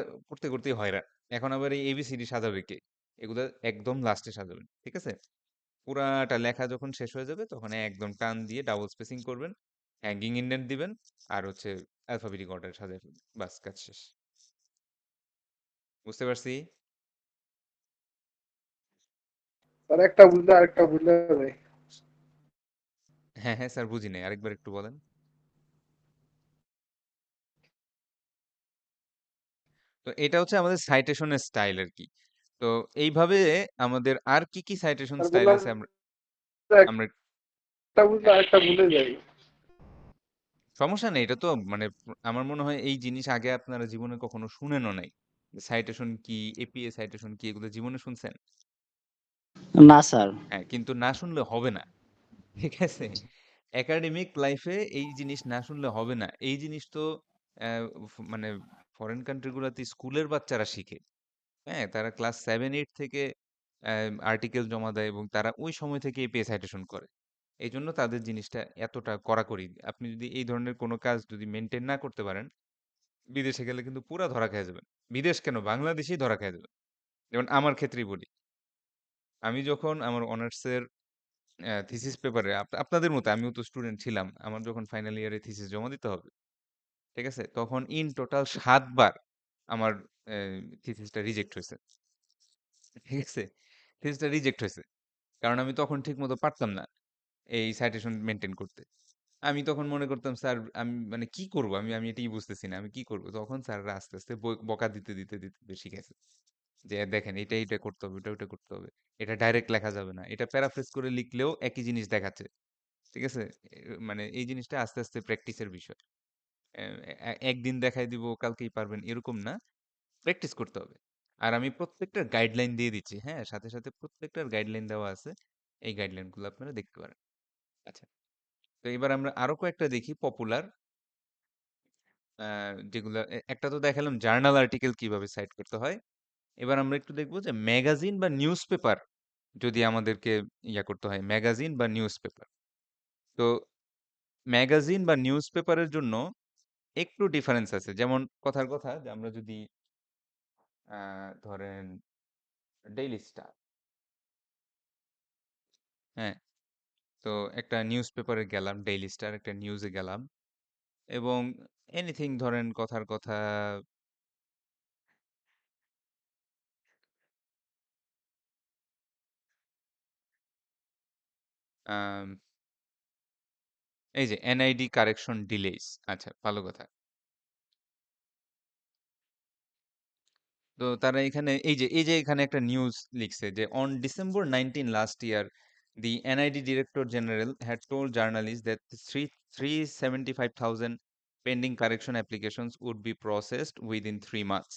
করতেই হয়রান। এখন আবার এই এবিসিডি সাজাবে কে? এগুলো একদম লাস্টে সাজাবেন। ঠিক আছে? পুরাটা লেখা যখন শেষ হয়ে যাবে তখন একদম টান দিয়ে ডাবল স্পেসিং করবেন, হ্যাঙ্গিং ইনডেন্ট দিবেন, আর হচ্ছে অ্যালফাবেটিক অর্ডারে সাজায় ফেলবেন। বাস কাজ শেষ। বুঝতে পারছি? স্যার একটা বুঝলে আরেকটা বুঝলে যায়। হ্যাঁ স্যার, বুঝি নাই, আরেকবার একটু বলেন। তো এটা হচ্ছে আমাদের সাইটেশনের স্টাইল আর কি। তো এইভাবে আমাদের আর কি সাইটেশন স্যার স্টাইল বললাম আছে আমরা যে আমরা একটা বুঝলে আরেকটা ভুলে যাই। সমস্যা নেই। এটা তো মানে আমার মনে হয় এই জিনিস আগে আপনারা জীবনে কখনো শুনেনও নাই। সাইটেশন কি, এপিএ সাইটেশন কি, এগুলো জীবনে শুনছেন? না স্যার। হ্যাঁ, কিন্তু না শুনলে হবে না। ঠিক আছে? একাডেমিক লাইফে এই জিনিস না শুনলে হবে না। এই জিনিস তো মানে ফরেন কান্ট্রি গুলাতে স্কুলের বাচ্চারা শিখে। হ্যাঁ, তারা ক্লাস 7-8 থেকে আর্টিকেল জমা দেয় এবং তারা ওই সময় থেকে এপিএ সাইটেশন করে। এইজন্য তাদের জিনিসটা এতটা কড়াকড়ি। আপনি যদি এই ধরনের কোনো কাজ যদি মেইনটেইন না করতে পারেন, বিদেশে গেলে কিন্তু পুরা ধরা খেয়ে যাবেন। বিদেশ কেন, বাংলাদেশেই ধরা খেয়ে যাবেন। যেমন আমার ক্ষেত্রেই বলি। আমি যখন আমার অনার্সের থিসিস পেপারে আপনাদের মতো আমিও তো স্টুডেন্ট ছিলাম। আমার যখন ফাইনাল ইয়ারে থিসিস জমা দিতে হবে, ঠিক আছে? তখন ইন টোটাল ৭ বার আমার থিসিসটা রিজেক্ট হইছে। ঠিক আছে? থিসিসটা রিজেক্ট হইছে। কারণ আমি তখন ঠিকমতো পারতাম না এই সাইটেশন মেইনটেইন করতে। আমি তখন মনে করতাম স্যার আমি মানে কি করব? আমি আমি এটাই বুঝতেছি না। আমি কি করব? তখন স্যাররা আস্তে বকা দিতে শিখাইছে। যে দেখেন এটা করতে হবে, ওটা করতে হবে। এটা ডাইরেক্ট লেখা যাবে না। এটা প্যারাফ্রেজ করে লিখলেও একই জিনিস দেখাচ্ছে। ঠিক আছে? মানে এই জিনিসটা আস্তে প্র্যাকটিসের বিষয়। এ একদিন দেখায় দিব, কালকেই পারবেন এরকম না। প্র্যাকটিস করতে হবে। আর আমি প্রত্যেকটার গাইডলাইন দিয়ে দিচ্ছি। হ্যাঁ? সাথে প্রত্যেকটার গাইডলাইন দেওয়া আছে। এই গাইডলাইনগুলো আপনারা দেখতে পারেন। আচ্ছা। তো এবার আমরা আরো কয়েকটা দেখি পপুলার যেগুলা একটা তো দেখালাম জার্নাল আর্টিকেল কিভাবে সাইট করতে হয়। এবার আমরা একটু দেখব যে ম্যাগাজিন বা নিউজ পেপার যদি আমাদেরকে করতে হয়, ম্যাগাজিন বা নিউজ পেপার। তো ম্যাগাজিন বা নিউজ পেপারের জন্য একটু ডিফারেন্স আছে। যেমন কথার কথা যে আমরা যদি ধরেন ডেইলি স্টার, হ্যাঁ? তো একটা নিউজ পেপারে গেলাম, ডেইলি স্টার একটা নিউজে গেলাম এবং এনিথিং ধরেন কথার কথা আম এই যে এনআইডি কারেকশন ডিলেইস। আচ্ছা, ভালো কথা। তো তারা এখানে এই যে এখানে একটা নিউজ লিখছে যে on December 19 last year the NID Director General had told journalists that 375,000 pending correction applications would be processed within 3 months.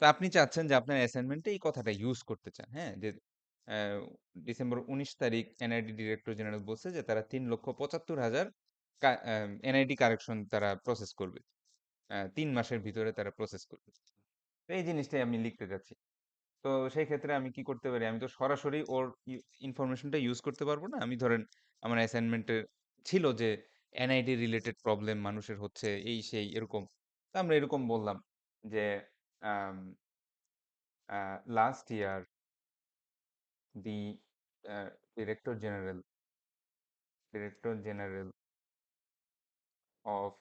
তো আপনি চাচ্ছেন যে আপনার অ্যাসাইনমেন্টে এই কথাটা ইউজ করতে চান, হ্যাঁ? যে আহ, ডিসেম্বর 19 তারিখ এনআইডি ডিরেক্টর জেনারেল বলছে যে তারা 3,75,000 এনআইডি কারেকশন তারা প্রসেস করবে, 3 মাসের ভিতরে তারা প্রসেস করবে। তো এই জিনিসটাই আমি লিখতে যাচ্ছি। তো সেই ক্ষেত্রে আমি কি করতে পারি? আমি তো সরাসরি ওর ইনফরমেশনটা ইউজ করতে পারবো না। আমি ধরেন আমার অ্যাসাইনমেন্টে ছিল যে এনআইডি রিলেটেড প্রবলেম মানুষের হচ্ছে এই সেই এরকম। তো আমরা এরকম বললাম যে last year the director general of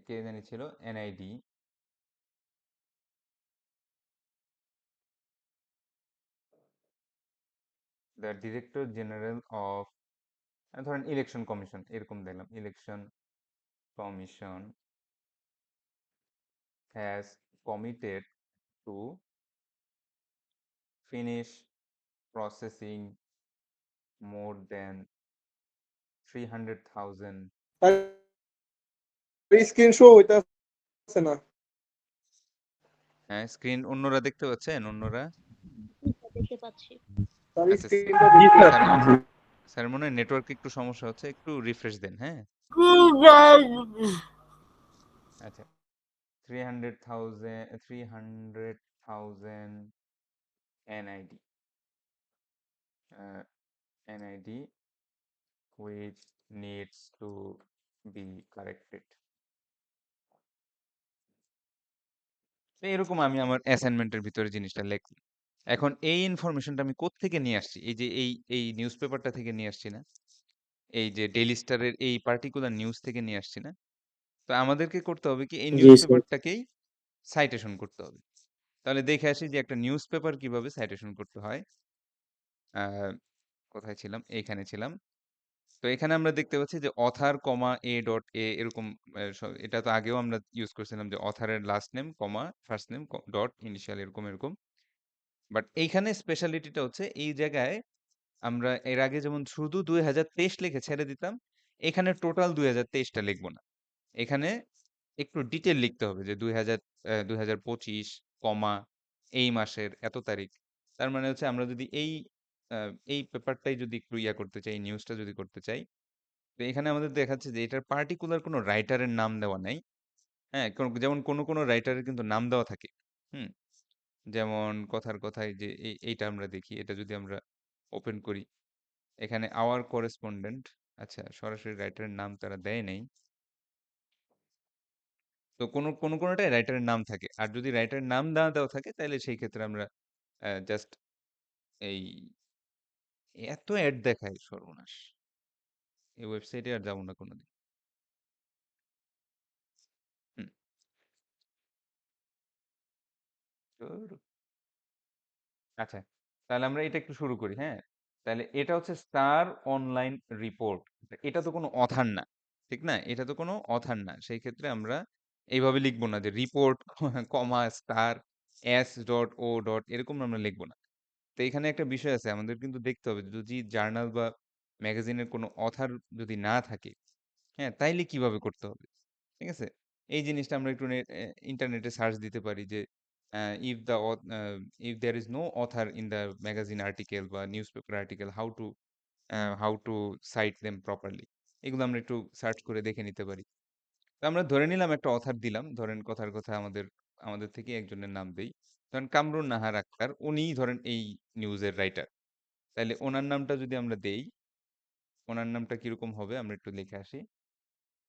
কে জানি ছিল NID the director general of ধরেন ইলেকশন কমিশন এরকম দিলাম, election commission has committed to finish processing more than 300,000 screen show হইতাছে না। হ্যাঁ স্ক্রিন অন্যরা দেখতে পাচ্ছেন? অন্যরা দেখতে পাচ্ছি। স্যার আচ্ছা স্ক্রিনটা জি দেখি স্যার। স্যার মনে হয় নেটওয়ার্কে একটু সমস্যা হচ্ছে, একটু রিফ্রেশ দেন। হ্যাঁ, আচ্ছা। 300,000 NID, NID which needs to be corrected. তো এরকম আমি আমার অ্যাসাইনমেন্টের ভিতরে জিনিসটা লিখলাম। এখন এই ইনফরমেশনটা আমি কোত্থেকে নিয়ে আসছি? এই যে এই নিউজ পেপারটা থেকে নিয়ে আসছি না? এই যে ডেইলি স্টারের এই পার্টিকুলার নিউজ থেকে নিয়ে আসছি না? তো আমাদেরকে করতে হবে কি এই জি নিউজ স্যার। পেপারটাকেই সাইটেশন করতে হবে। তাহলে দেখে আসি যে একটা নিউজ পেপার কিভাবে সাইটেশন করতে হয়। কোথায় ছিলাম? এইখানে ছিলাম। তো এখানে আমরা দেখতে পাচ্ছি যে other comma A dot A এরকম এটা তো আগেও আমরা ইউজ করছিলাম যে অথারের last name comma first name dot initial এরকম। বাট এইখানে স্পেশালিটিটা হচ্ছে এই জায়গায় আমরা এর আগে যেমন শুধু 2023 লিখে ছেড়ে দিতাম, এখানে টোটাল 2023টা লিখবো না। এখানে একটু ডিটেল লিখতে হবে যে 2025 কমা এই মাসের এত তারিখ। তার মানে হচ্ছে আমরা যদি এই পেপারটাই যদি একটু ইয়া করতে চাই, নিউজটা যদি করতে চাই, তো এখানে আমাদের দেখাচ্ছে যে এটার পার্টিকুলার কোনো রাইটারের নাম দেওয়া নাই। হ্যাঁ, যেমন কোনো রাইটারের কিন্তু নাম দেওয়া থাকে। হুম, যেমন কথার কথায় যে এইটা আমরা দেখি, এটা যদি আমরা ওপেন করি, এখানে আওয়ার করেসপন্ডেন্ট, আচ্ছা সরাসরি রাইটারের নাম তারা দেয় নাই। তো কোনোটাই রাইটারের নাম থাকে, আর যদি রাইটারের নাম না দেওয়া থাকে তাহলে সেই ক্ষেত্রে আমরা জাস্ট এই এত অ্যাড দেখায় সর্বনাশ, এই ওয়েবসাইটে আর যাবো না কোনোদিন। হুম, ধুর। আচ্ছা, তাহলে আমরা এটা একটু শুরু করি। হ্যাঁ, তাহলে এটা হচ্ছে স্টার অনলাইন রিপোর্ট। এটা তো কোনো অথার না, ঠিক না? এটা তো কোনো অথার না। সেই ক্ষেত্রে আমরা এইভাবে লিখবো না যে report comma star S dot O dot এরকম আমরা লিখবো না। তো এখানে একটা বিষয় আছে, আমাদের কিন্তু দেখতে হবে যদি জার্নাল বা ম্যাগাজিনের কোনো অথার যদি না থাকে, হ্যাঁ, তাইলে কিভাবে করতে হবে? ঠিক আছে? এই জিনিসটা আমরা একটু ইন্টারনেটে সার্চ দিতে পারি যে if the if there is no author in the magazine article বা newspaper article, how to cite them properly. এগুলো আমরা একটু সার্চ করে দেখে নিতে পারি। তো আমরা ধরে নিলাম একটা অথার দিলাম, ধরেন কথার কথা আমাদের থেকে একজনের নাম দেই, ধরেন কামরুন নাহার আক্তার, উনিই ধরেন এই নিউজের রাইটার। তাহলে ওনার নামটা যদি আমরা দেই, ওনার নামটা কিরকম হবে আমরা একটু লিখে আসি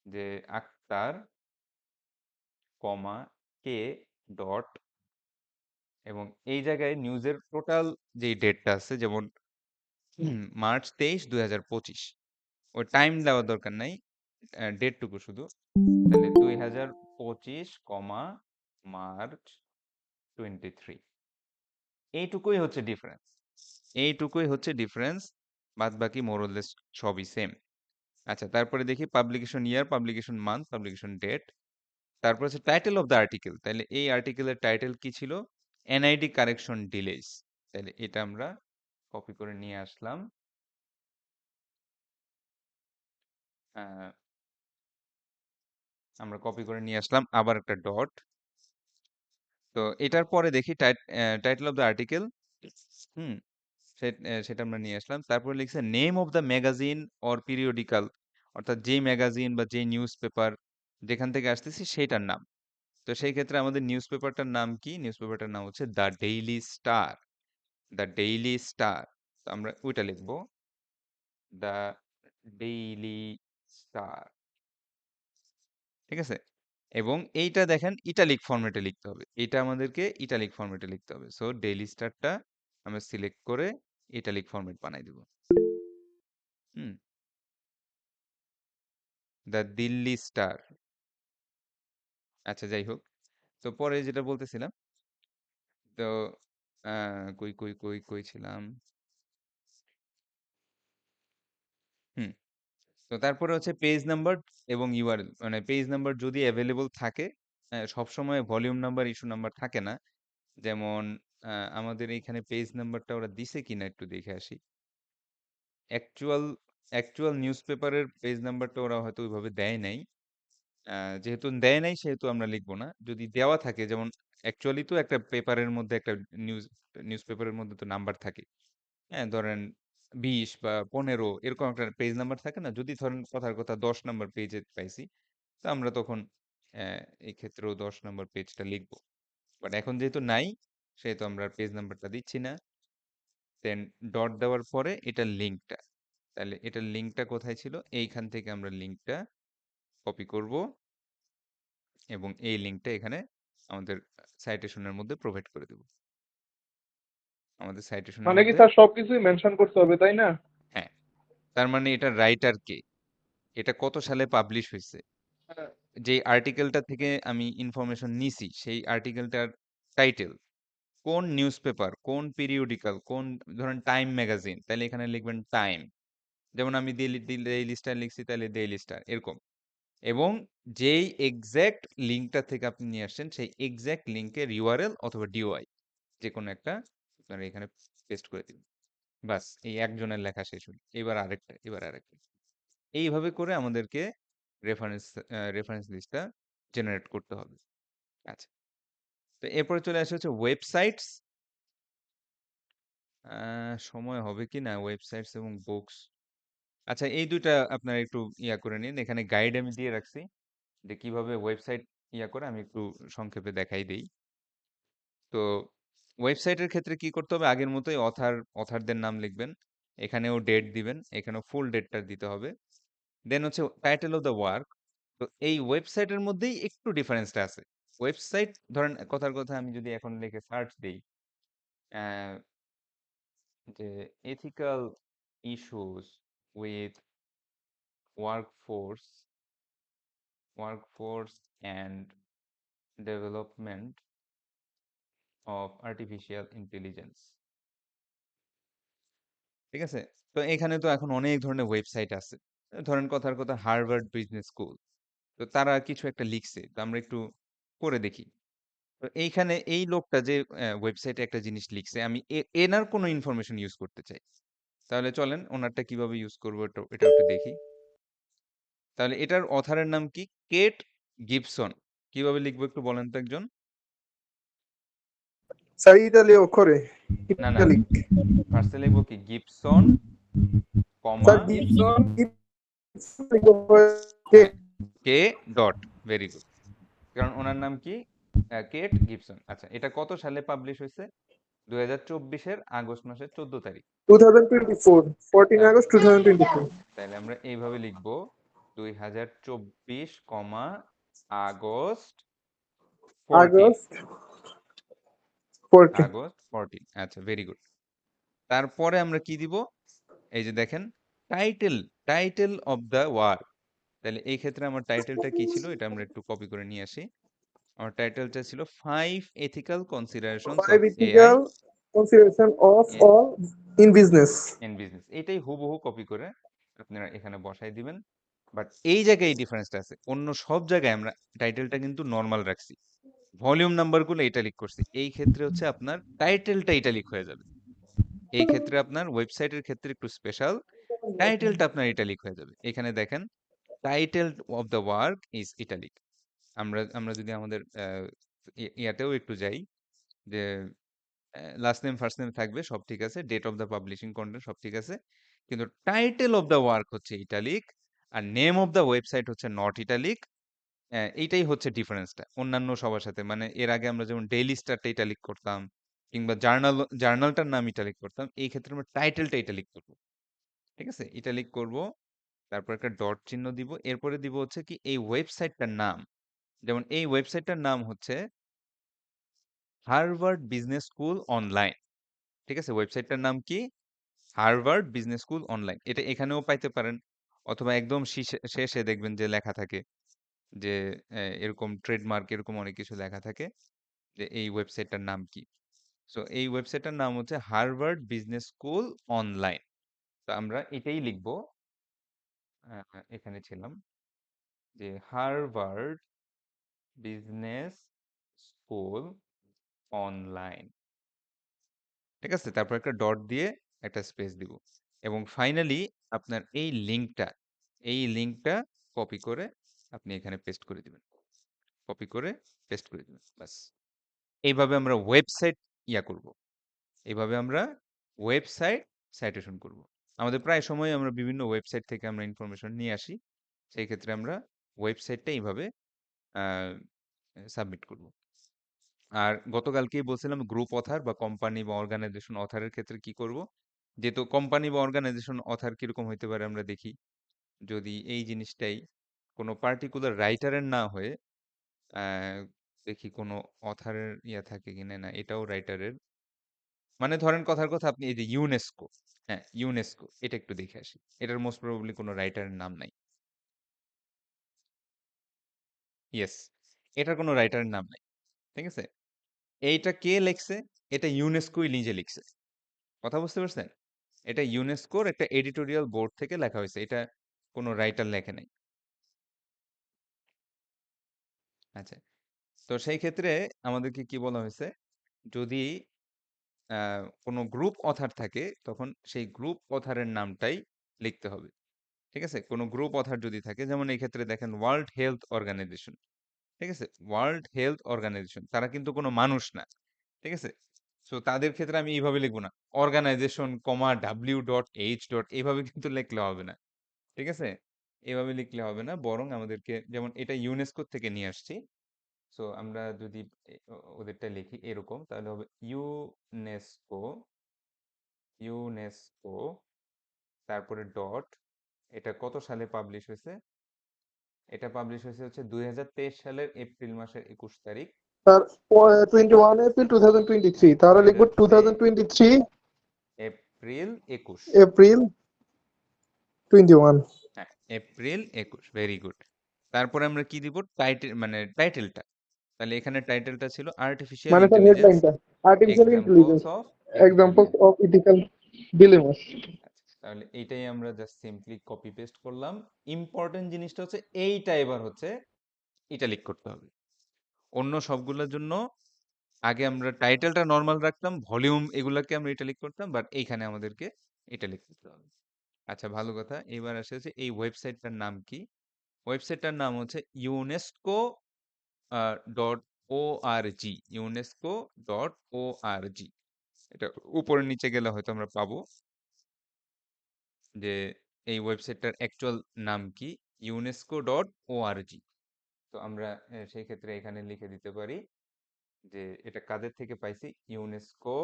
যে আক্তার কমা কে ডট, এবং এই জায়গায় নিউজের টোটাল যেই ডেটটা আছে, যেমন মার্চ 23 2025, ওই টাইম দেওয়ার দরকার নাই, ডেটটুকু শুধু। তাহলে 2025 কমা মার্চ 23, এইটুকুই হচ্ছে ডিফারেন্স। এইটুকুই হচ্ছে ডিফারেন্স, বাদ বাকি মোরলেস সবই সেম। আচ্ছা, তারপরে দেখি পাবলিকেশন ইয়ার, পাবলিকেশন মান্থ, পাবলিকেশন ডেট, তারপর হচ্ছে টাইটেল অফ দ্য আর্টিকেল। তাহলে এই আর্টিকেলের টাইটেল কি ছিল? NID correction ডিলেস। তাহলে এটা আমরা কপি করে নিয়ে আসলাম। আমরা কপি করে নিয়ে আসলাম আবার একটা ডট। তো এটার পরে দেখি টাইটেল অফ দ্য আর্টিকেল, হুম, সেটা আমরা নিয়ে আসলাম। তারপরে লিখছে name of the magazine or periodical, অর্থাৎ যে ম্যাগাজিন বা যে নিউজ পেপার যেখান থেকে আসতেছি সেটার নাম। তো সেই ক্ষেত্রে আমাদের নিউজ পেপারটার নাম কি? নিউজ পেপারটার নাম হচ্ছে the daily star. The daily star, তো আমরা ওইটা লিখবো, দ্য ডেইলি স্টার। ঠিক আছে? এবং এইটা দেখেন ইটালিক ফরম্যাটে লিখতে হবে, এটা আমাদেরকে ইটালিক ফরম্যাটে লিখতে হবে। সো ডেইলি স্টারটা আমরা সিলেক্ট করে ইটালিক ফরম্যাট বানাই দেব। হুম, দ্য দিল্লি স্টার। আচ্ছা, যাই হোক, তো পরে যেটা বলতেছিলাম, তো কই কই কই কই ছিলাম, হুম, তো তারপরে হচ্ছে পেজ নাম্বার এবং ইউআরএল, মানে পেজ নাম্বার যদি অ্যাভেলেবল থাকে, সবসময় ভলিউম নাম্বার ইস্যু নাম্বার থাকে না। যেমন আমাদের এইখানে পেজ নাম্বারটা ওরা দিছে কিনা একটু দেখে আসি। অ্যাকচুয়াল অ্যাকচুয়াল নিউজ পেপারের পেজ নাম্বারটা ওরা হয়তো ওইভাবে দেয় নাই। যেহেতু দেয় নাই সেহেতু আমরা লিখবো না। যদি দেওয়া থাকে, যেমন অ্যাকচুয়ালি তো একটা পেপারের মধ্যে একটা নিউজ পেপারের মধ্যে তো নাম্বার থাকে। হ্যাঁ, ধরেন ২০ বা ১৫ এরকম একটা পেজ নাম্বার থাকে না? যদি ধরেন কথার কথা ১০ নাম্বার পেজে পাইছি, তো আমরা তখন অ্যা এই ক্ষেত্রেও ১০ নাম্বার পেজটা লিখব। বাট এখন যেহেতু নাই, সেহেতু আমরা আর পেজ নাম্বারটা দিচ্ছি না। দেন ডট দেওয়ার পরে এটার লিঙ্কটা। তাহলে এটার লিঙ্কটা কোথায় ছিল? এইখান থেকে আমরা লিঙ্কটা কপি করব এবং এই লিঙ্কটা এখানে আমাদের সাইটেশনের মধ্যে প্রোভাইড করে দেব। আমাদের সাইটেশনের মানে কি মধ্যে স্যার সবকিছুই মেনশন করতে হবে তাই না? হ্যাঁ, তার মানে এটার রাইটার কে? এটা কত সালে পাবলিশ হইছে? হ্যাঁ। যেই আর্টিকেলটা থেকে আমি ইনফরমেশন নিছি, সেই আর্টিকেলটার টাইটেল, কোন নিউজপেপার, কোন পিরিয়ডিক্যাল, কোন ধরেন টাইম ম্যাগাজিন, তাহলে এখানে লিখবেন টাইম। যেমন আমি ডেইলি স্টার লিখছি, তাহলে ডেইলি স্টার এরকম। এবং যেই এক্সাক্ট লিঙ্কটা থেকে আপনি নিয়ে আসছেন, সেই এক্সাক্ট লিঙ্কের ইউআরএল অথবা ডিওআই যেকোনো একটা আপনারা এখানে পেস্ট করে দিবেন। বাস এই একজনের লেখা শেষ হলো। এবার আরেকটা, এবার আরেকটা। এইভাবে করে আমাদেরকে রেফারেন্স লিস্টটা জেনারেট করতে হবে। আচ্ছা। তো এরপরে চলে আসে হচ্ছে ওয়েবসাইটস। সময় হবে কি না ওয়েবসাইটস এবং বুকস। আচ্ছা, এই ২ টা আপনারা একটু ইয়া করে নিন। এখানে গাইড আমি দিয়ে রাখছি যে কিভাবে ওয়েবসাইট ইয়া করে আমি একটু সংক্ষেপে দেখাই দেই। তো ওয়েবসাইটের ক্ষেত্রে কি করতে হবে? আগের মতোই অথারদের নাম লিখবেন। এখানেও ডেট দিবেন। এখানেও ফুল ডেটটা দিতে হবে। দেন হচ্ছে টাইটেল অফ দ্য ওয়ার্ক। তো এই ওয়েবসাইটের মধ্যেই একটু ডিফারেন্সটা আছে। ওয়েবসাইট ধরেন কথার কথা আমি যদি এখন লিখে সার্চ দেই আহ, যে ethical issues with workforce and development of artificial intelligence, ঠিক আছে? তো এখানে তো এখন অনেক ধরনের ওয়েবসাইট আছে। ধরেন কথার কথা হার্ভার্ড বিজনেস স্কুল, তো তারা কিছু একটা লিখছে, তো আমরা একটু পড়ে দেখি। তো এইখানে এই লোকটা যে ওয়েবসাইটে একটা জিনিস লিখছে, আমি এনার কোনো ইনফরমেশন ইউজ করতে চাই, তাহলে চলেন ওনারটা কিভাবে ইউজ করবো এটা একটু দেখি। তাহলে এটার অথারের নাম কি? Kate Gibson. কিভাবে লিখবো একটু বলেন তো একজন। স্যার ইতালীয় অক্ষরে না না, ইতালিক। ফার্স্টে লিখবো কি Gibson comma sir Gibson K dot. Very good. কারণ ওনার নাম কি? Kate Gibson. আচ্ছা, এটা কত সালে পাবলিশ হয়েছে? 2024-এর আগস্ট মাসের 14 তারিখ। 2024 14 তাহলে আগস্ট 2024 তাহলে আমরা এইভাবে লিখবো 2024, আগস্ট 14। August 14 August 14। আচ্ছা, ভেরি গুড। তারপরে আমরা কি দিব? এই যে দেখেন, title title of the work. তাহলে এই ক্ষেত্রে আমার টাইটেলটা কি ছিল? এটা আমরা একটু কপি করে নিয়ে আসি। আমার টাইটেলটা ছিল 5 ethical considerations of 5 AI ethical consideration of in all in business business. এটাই হুবহু কপি করে আপনারা এখানে বসাই দিবেন। বাট এই জায়গায় এই ডিফারেন্সটা আছে। অন্য সব জায়গায় আমরা টাইটেলটা কিন্তু নরমাল রাখছি, ভলিউম নাম্বারগুলো ইটালিক করছি। এই ক্ষেত্রে হচ্ছে আপনার টাইটেলটা ইটালিক হয়ে যাবে। এই ক্ষেত্রে আপনার ওয়েবসাইটের ক্ষেত্রে একটু স্পেশাল, টাইটেলটা আপনার ইটালিক হয়ে যাবে। এখানে দেখেন, title of the work is italic. আমরা আমরা যদি আমাদের ইয়াতেও একটু যাই, যে লাস্ট নেম ফার্স্ট নেম থাকবে, সব ঠিক আছে, date of the publishing content সব ঠিক আছে, কিন্তু টাইটেল অফ দ্য ওয়ার্ক হচ্ছে ইটালিক আর নেম অফ দ্য ওয়েবসাইট হচ্ছে নট ইটালিক। এইটাই হচ্ছে ডিফারেন্সটা অন্যান্য সবার সাথে। মানে এর আগে আমরা যেমন ডেইলি স্টারটা ইটালিক করতাম, কিংবা জার্নালটার নাম ইটালিক করতাম, এই ক্ষেত্রে আমরা টাইটেলটা ইটালিক করবো। ঠিক আছে, ইটালিক করব। তারপর একটা ডট চিহ্ন দিব, এরপরে দিব হচ্ছে কি এই ওয়েবসাইটটার নাম। যেমন এই ওয়েবসাইটটার নাম হচ্ছে হার্ভার্ড বিজনেস স্কুল অনলাইন। ঠিক আছে, ওয়েবসাইটটার নাম কি? Harvard business school online. এটা এখানেও পাইতে পারেন, অথবা একদম শেষে দেখবেন যে লেখা থাকে যে এরকম ট্রেডমার্ক এরকম অনেক কিছু লেখা থাকে যে এই ওয়েবসাইটটার নাম কি। সো এই ওয়েবসাইটটার নাম হচ্ছে হার্ভার্ড বিজনেস স্কুল অনলাইন। তো আমরা এটাই লিখবো। এখানে ছিলাম যে হার্ভার্ড বিজনেস স্কুল অনলাইন। ঠিক আছে, তারপর একটা ডট দিয়ে একটা স্পেস দিব, এবং ফাইনালি আপনার এই লিঙ্কটা কপি করে আপনি এখানে পেস্ট করে দিবেন। কপি করে পেস্ট করে দিবেন, বাস। এইভাবে আমরা ওয়েবসাইট ইয়া করব। এইভাবে আমরা ওয়েবসাইট সাইটেশন করব। আমাদের প্রায় সময় আমরা বিভিন্ন ওয়েবসাইট থেকে আমরা ইনফরমেশন নিয়ে আসি। সেই ক্ষেত্রে আমরা ওয়েবসাইটটা এইভাবে সাবমিট করব। আর গতকালকেই বলছিলাম গ্রুপ অথার বা কোম্পানি বা অর্গানাইজেশন অথারের ক্ষেত্রে কি করব, যেহেতু কোম্পানি বা অর্গানাইজেশন অথার কিরকম হইতে পারে আমরা দেখি। যদি এই জিনিসটাই কোনো পার্টিকুলার রাইটারের না হয়ে দেখি কোনো অথারের ইয়া থাকে কিনা, না এটাও রাইটারের, মানে ধরেন কথার কথা আপনি এই যে ইউনেস্কো, হ্যাঁ ইউনেস্কো, এটা একটু দেখে আসি। এটার মোস্ট প্রবাবলি কোনো রাইটারের নাম নাই। ইয়েস, এটার কোনো রাইটারের নাম নাই। ঠিক আছে, এইটা কে লিখছে? এটা ইউনেস্কোই নিজে লিখছে। কথা বুঝতে পারছেন? এটা ইউনেস্কোর একটা এডিটোরিয়াল বোর্ড থেকে লেখা হয়েছে, এটা কোনো রাইটার লেখে নাই। আচ্ছা, তো সেই ক্ষেত্রে আমাদেরকে কি বলা হয়েছে, যদি কোনো গ্রুপ অথার থাকে তখন সেই গ্রুপ অথারের নামটাই লিখতে হবে। ঠিক আছে, কোনো গ্রুপ অথার যদি থাকে, যেমন এই ক্ষেত্রে দেখেন ওয়ার্ল্ড হেলথ অর্গানাইজেশন। ঠিক আছে, ওয়ার্ল্ড হেলথ অর্গানাইজেশন, তারা কিন্তু কোনো মানুষ না। ঠিক আছে, সো তাদের ক্ষেত্রে আমি এইভাবে লিখবো না, অর্গানাইজেশন কমা w.h. এইভাবে কিন্তু লিখলে হবে না। ঠিক আছে, এভাবে লিখলে হবে না, বরং আমাদেরকে, যেমন এটা ইউনেস্কো থেকে নিয়ে আসছি, সো আমরা যদি ওদেরটা লিখি এরকম, তাহলে হবে ইউনেস্কো, ইউনেস্কো, তারপরে ডট, এটা কত সালে পাবলিশ হয়েছে? এটা পাবলিশ হয়েছে হচ্ছে 2023 সালের এপ্রিল মাসের 21 তারিখ। স্যার 21 এপ্রিল 2023, তাহলে লিখবো 2023 এপ্রিল 21। এপ্রিল 21। হ্যাঁ, এপ্রিল 21, ভেরি গুড। তারপরে আমরা কি দিব? টাইটেল, মানে টাইটেলটা, তাহলে এখানে টাইটেলটা ছিল আর্টিফিশিয়াল মানে স্যার ইন্টেলিজেন্স হেডলাইনটা artificial examples intelligence of example ethical. Of ethical dilemmas. আচ্ছা, তাহলে এইটাই আমরা জাস্ট সিম্পলি কপি পেস্ট করলাম। ইম্পর্টেন্ট জিনিসটা হচ্ছে এইটা এবার হচ্ছে ইটালিক করতে হবে। অন্য সবগুলোর জন্য আগে আমরা টাইটেলটা নরমাল রাখতাম, ভলিউম এগুলাকে আমরা ইটালিক করতাম, বাট এইখানে আমাদেরকে ইটালিক করতে হবে। আচ্ছা, ভালো কথা। এবার আসে হচ্ছে এই ওয়েবসাইটটার নাম কি? ওয়েবসাইটটার নাম হচ্ছে ইউনেস্কো .org, UNESCO.org। এটা উপরে নিচে গেলে হয়তো আমরা পাবো যে এই ওয়েবসাইটটার অ্যাকচুয়াল নাম কি, UNESCO.org। তো আমরা সেই ক্ষেত্রে এখানে লিখে দিতে পারি যে এটা কাদের থেকে পাইছি, ইউনেস্কো।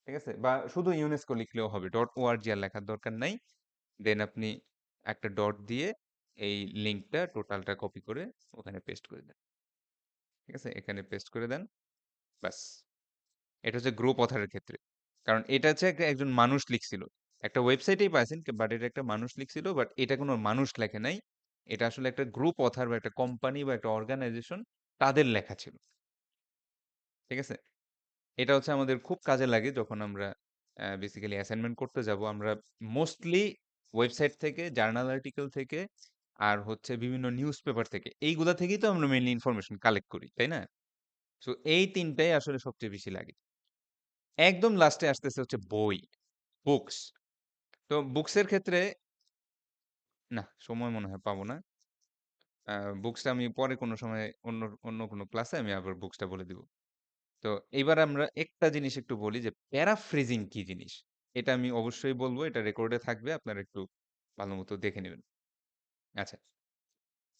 ঠিক আছে, বা শুধু ইউনেস্কো লিখলেও হবে, .org আর লেখার দরকার নাই। দেন আপনি একটা ডট দিয়ে এই লিঙ্কটা টোটালটা কপি করে ওখানে পেস্ট করে দেন। ঠিক আছে, এখানে পেস্ট করে দেন, ব্যাস। এটা হচ্ছে গ্রুপ অথারের ক্ষেত্রে, কারণ এটা হচ্ছে একজন মানুষ লিখছিল, একটা ওয়েবসাইটেই পাইছেন, বাট এটা একটা মানুষ লিখছিল, বাট এটা কোনো মানুষ লেখে নাই। এটা আসলে একটা গ্রুপ অথার বা একটা কোম্পানি বা একটা অর্গানাইজেশন, তাদের লেখা ছিল। ঠিক আছে, এটা হচ্ছে আমাদের খুব কাজে লাগে যখন আমরা বেসিক্যালি অ্যাসাইনমেন্ট করতে যাব। আমরা মোস্টলি ওয়েবসাইট থেকে, জার্নাল আর্টিকেল থেকে, আর হচ্ছে বিভিন্ন নিউজ পেপার থেকে, এইগুলা থেকেই তো আমরা মেইনলি ইনফরমেশন কালেক্ট করি, তাই না? সো এই তিনটাই আসলে সবচেয়ে বেশি লাগে। একদম লাস্টে আসতেছে হচ্ছে বই, বুকস। তো বুকসের ক্ষেত্রে না, সময় মনে হয় পাবো না। বুকসটা আমি পরে কোনো সময় অন্য অন্য কোনো ক্লাসে আমি আবার বুকসটা বলে দিব। তো এইবার আমরা একটা জিনিস একটু বলি যে প্যারাফ্রেজিং কি জিনিস। এটা আমি অবশ্যই বলবো, এটা রেকর্ডে থাকবে, আপনারা একটু ভালো মতো দেখে নেবেন। আচ্ছা,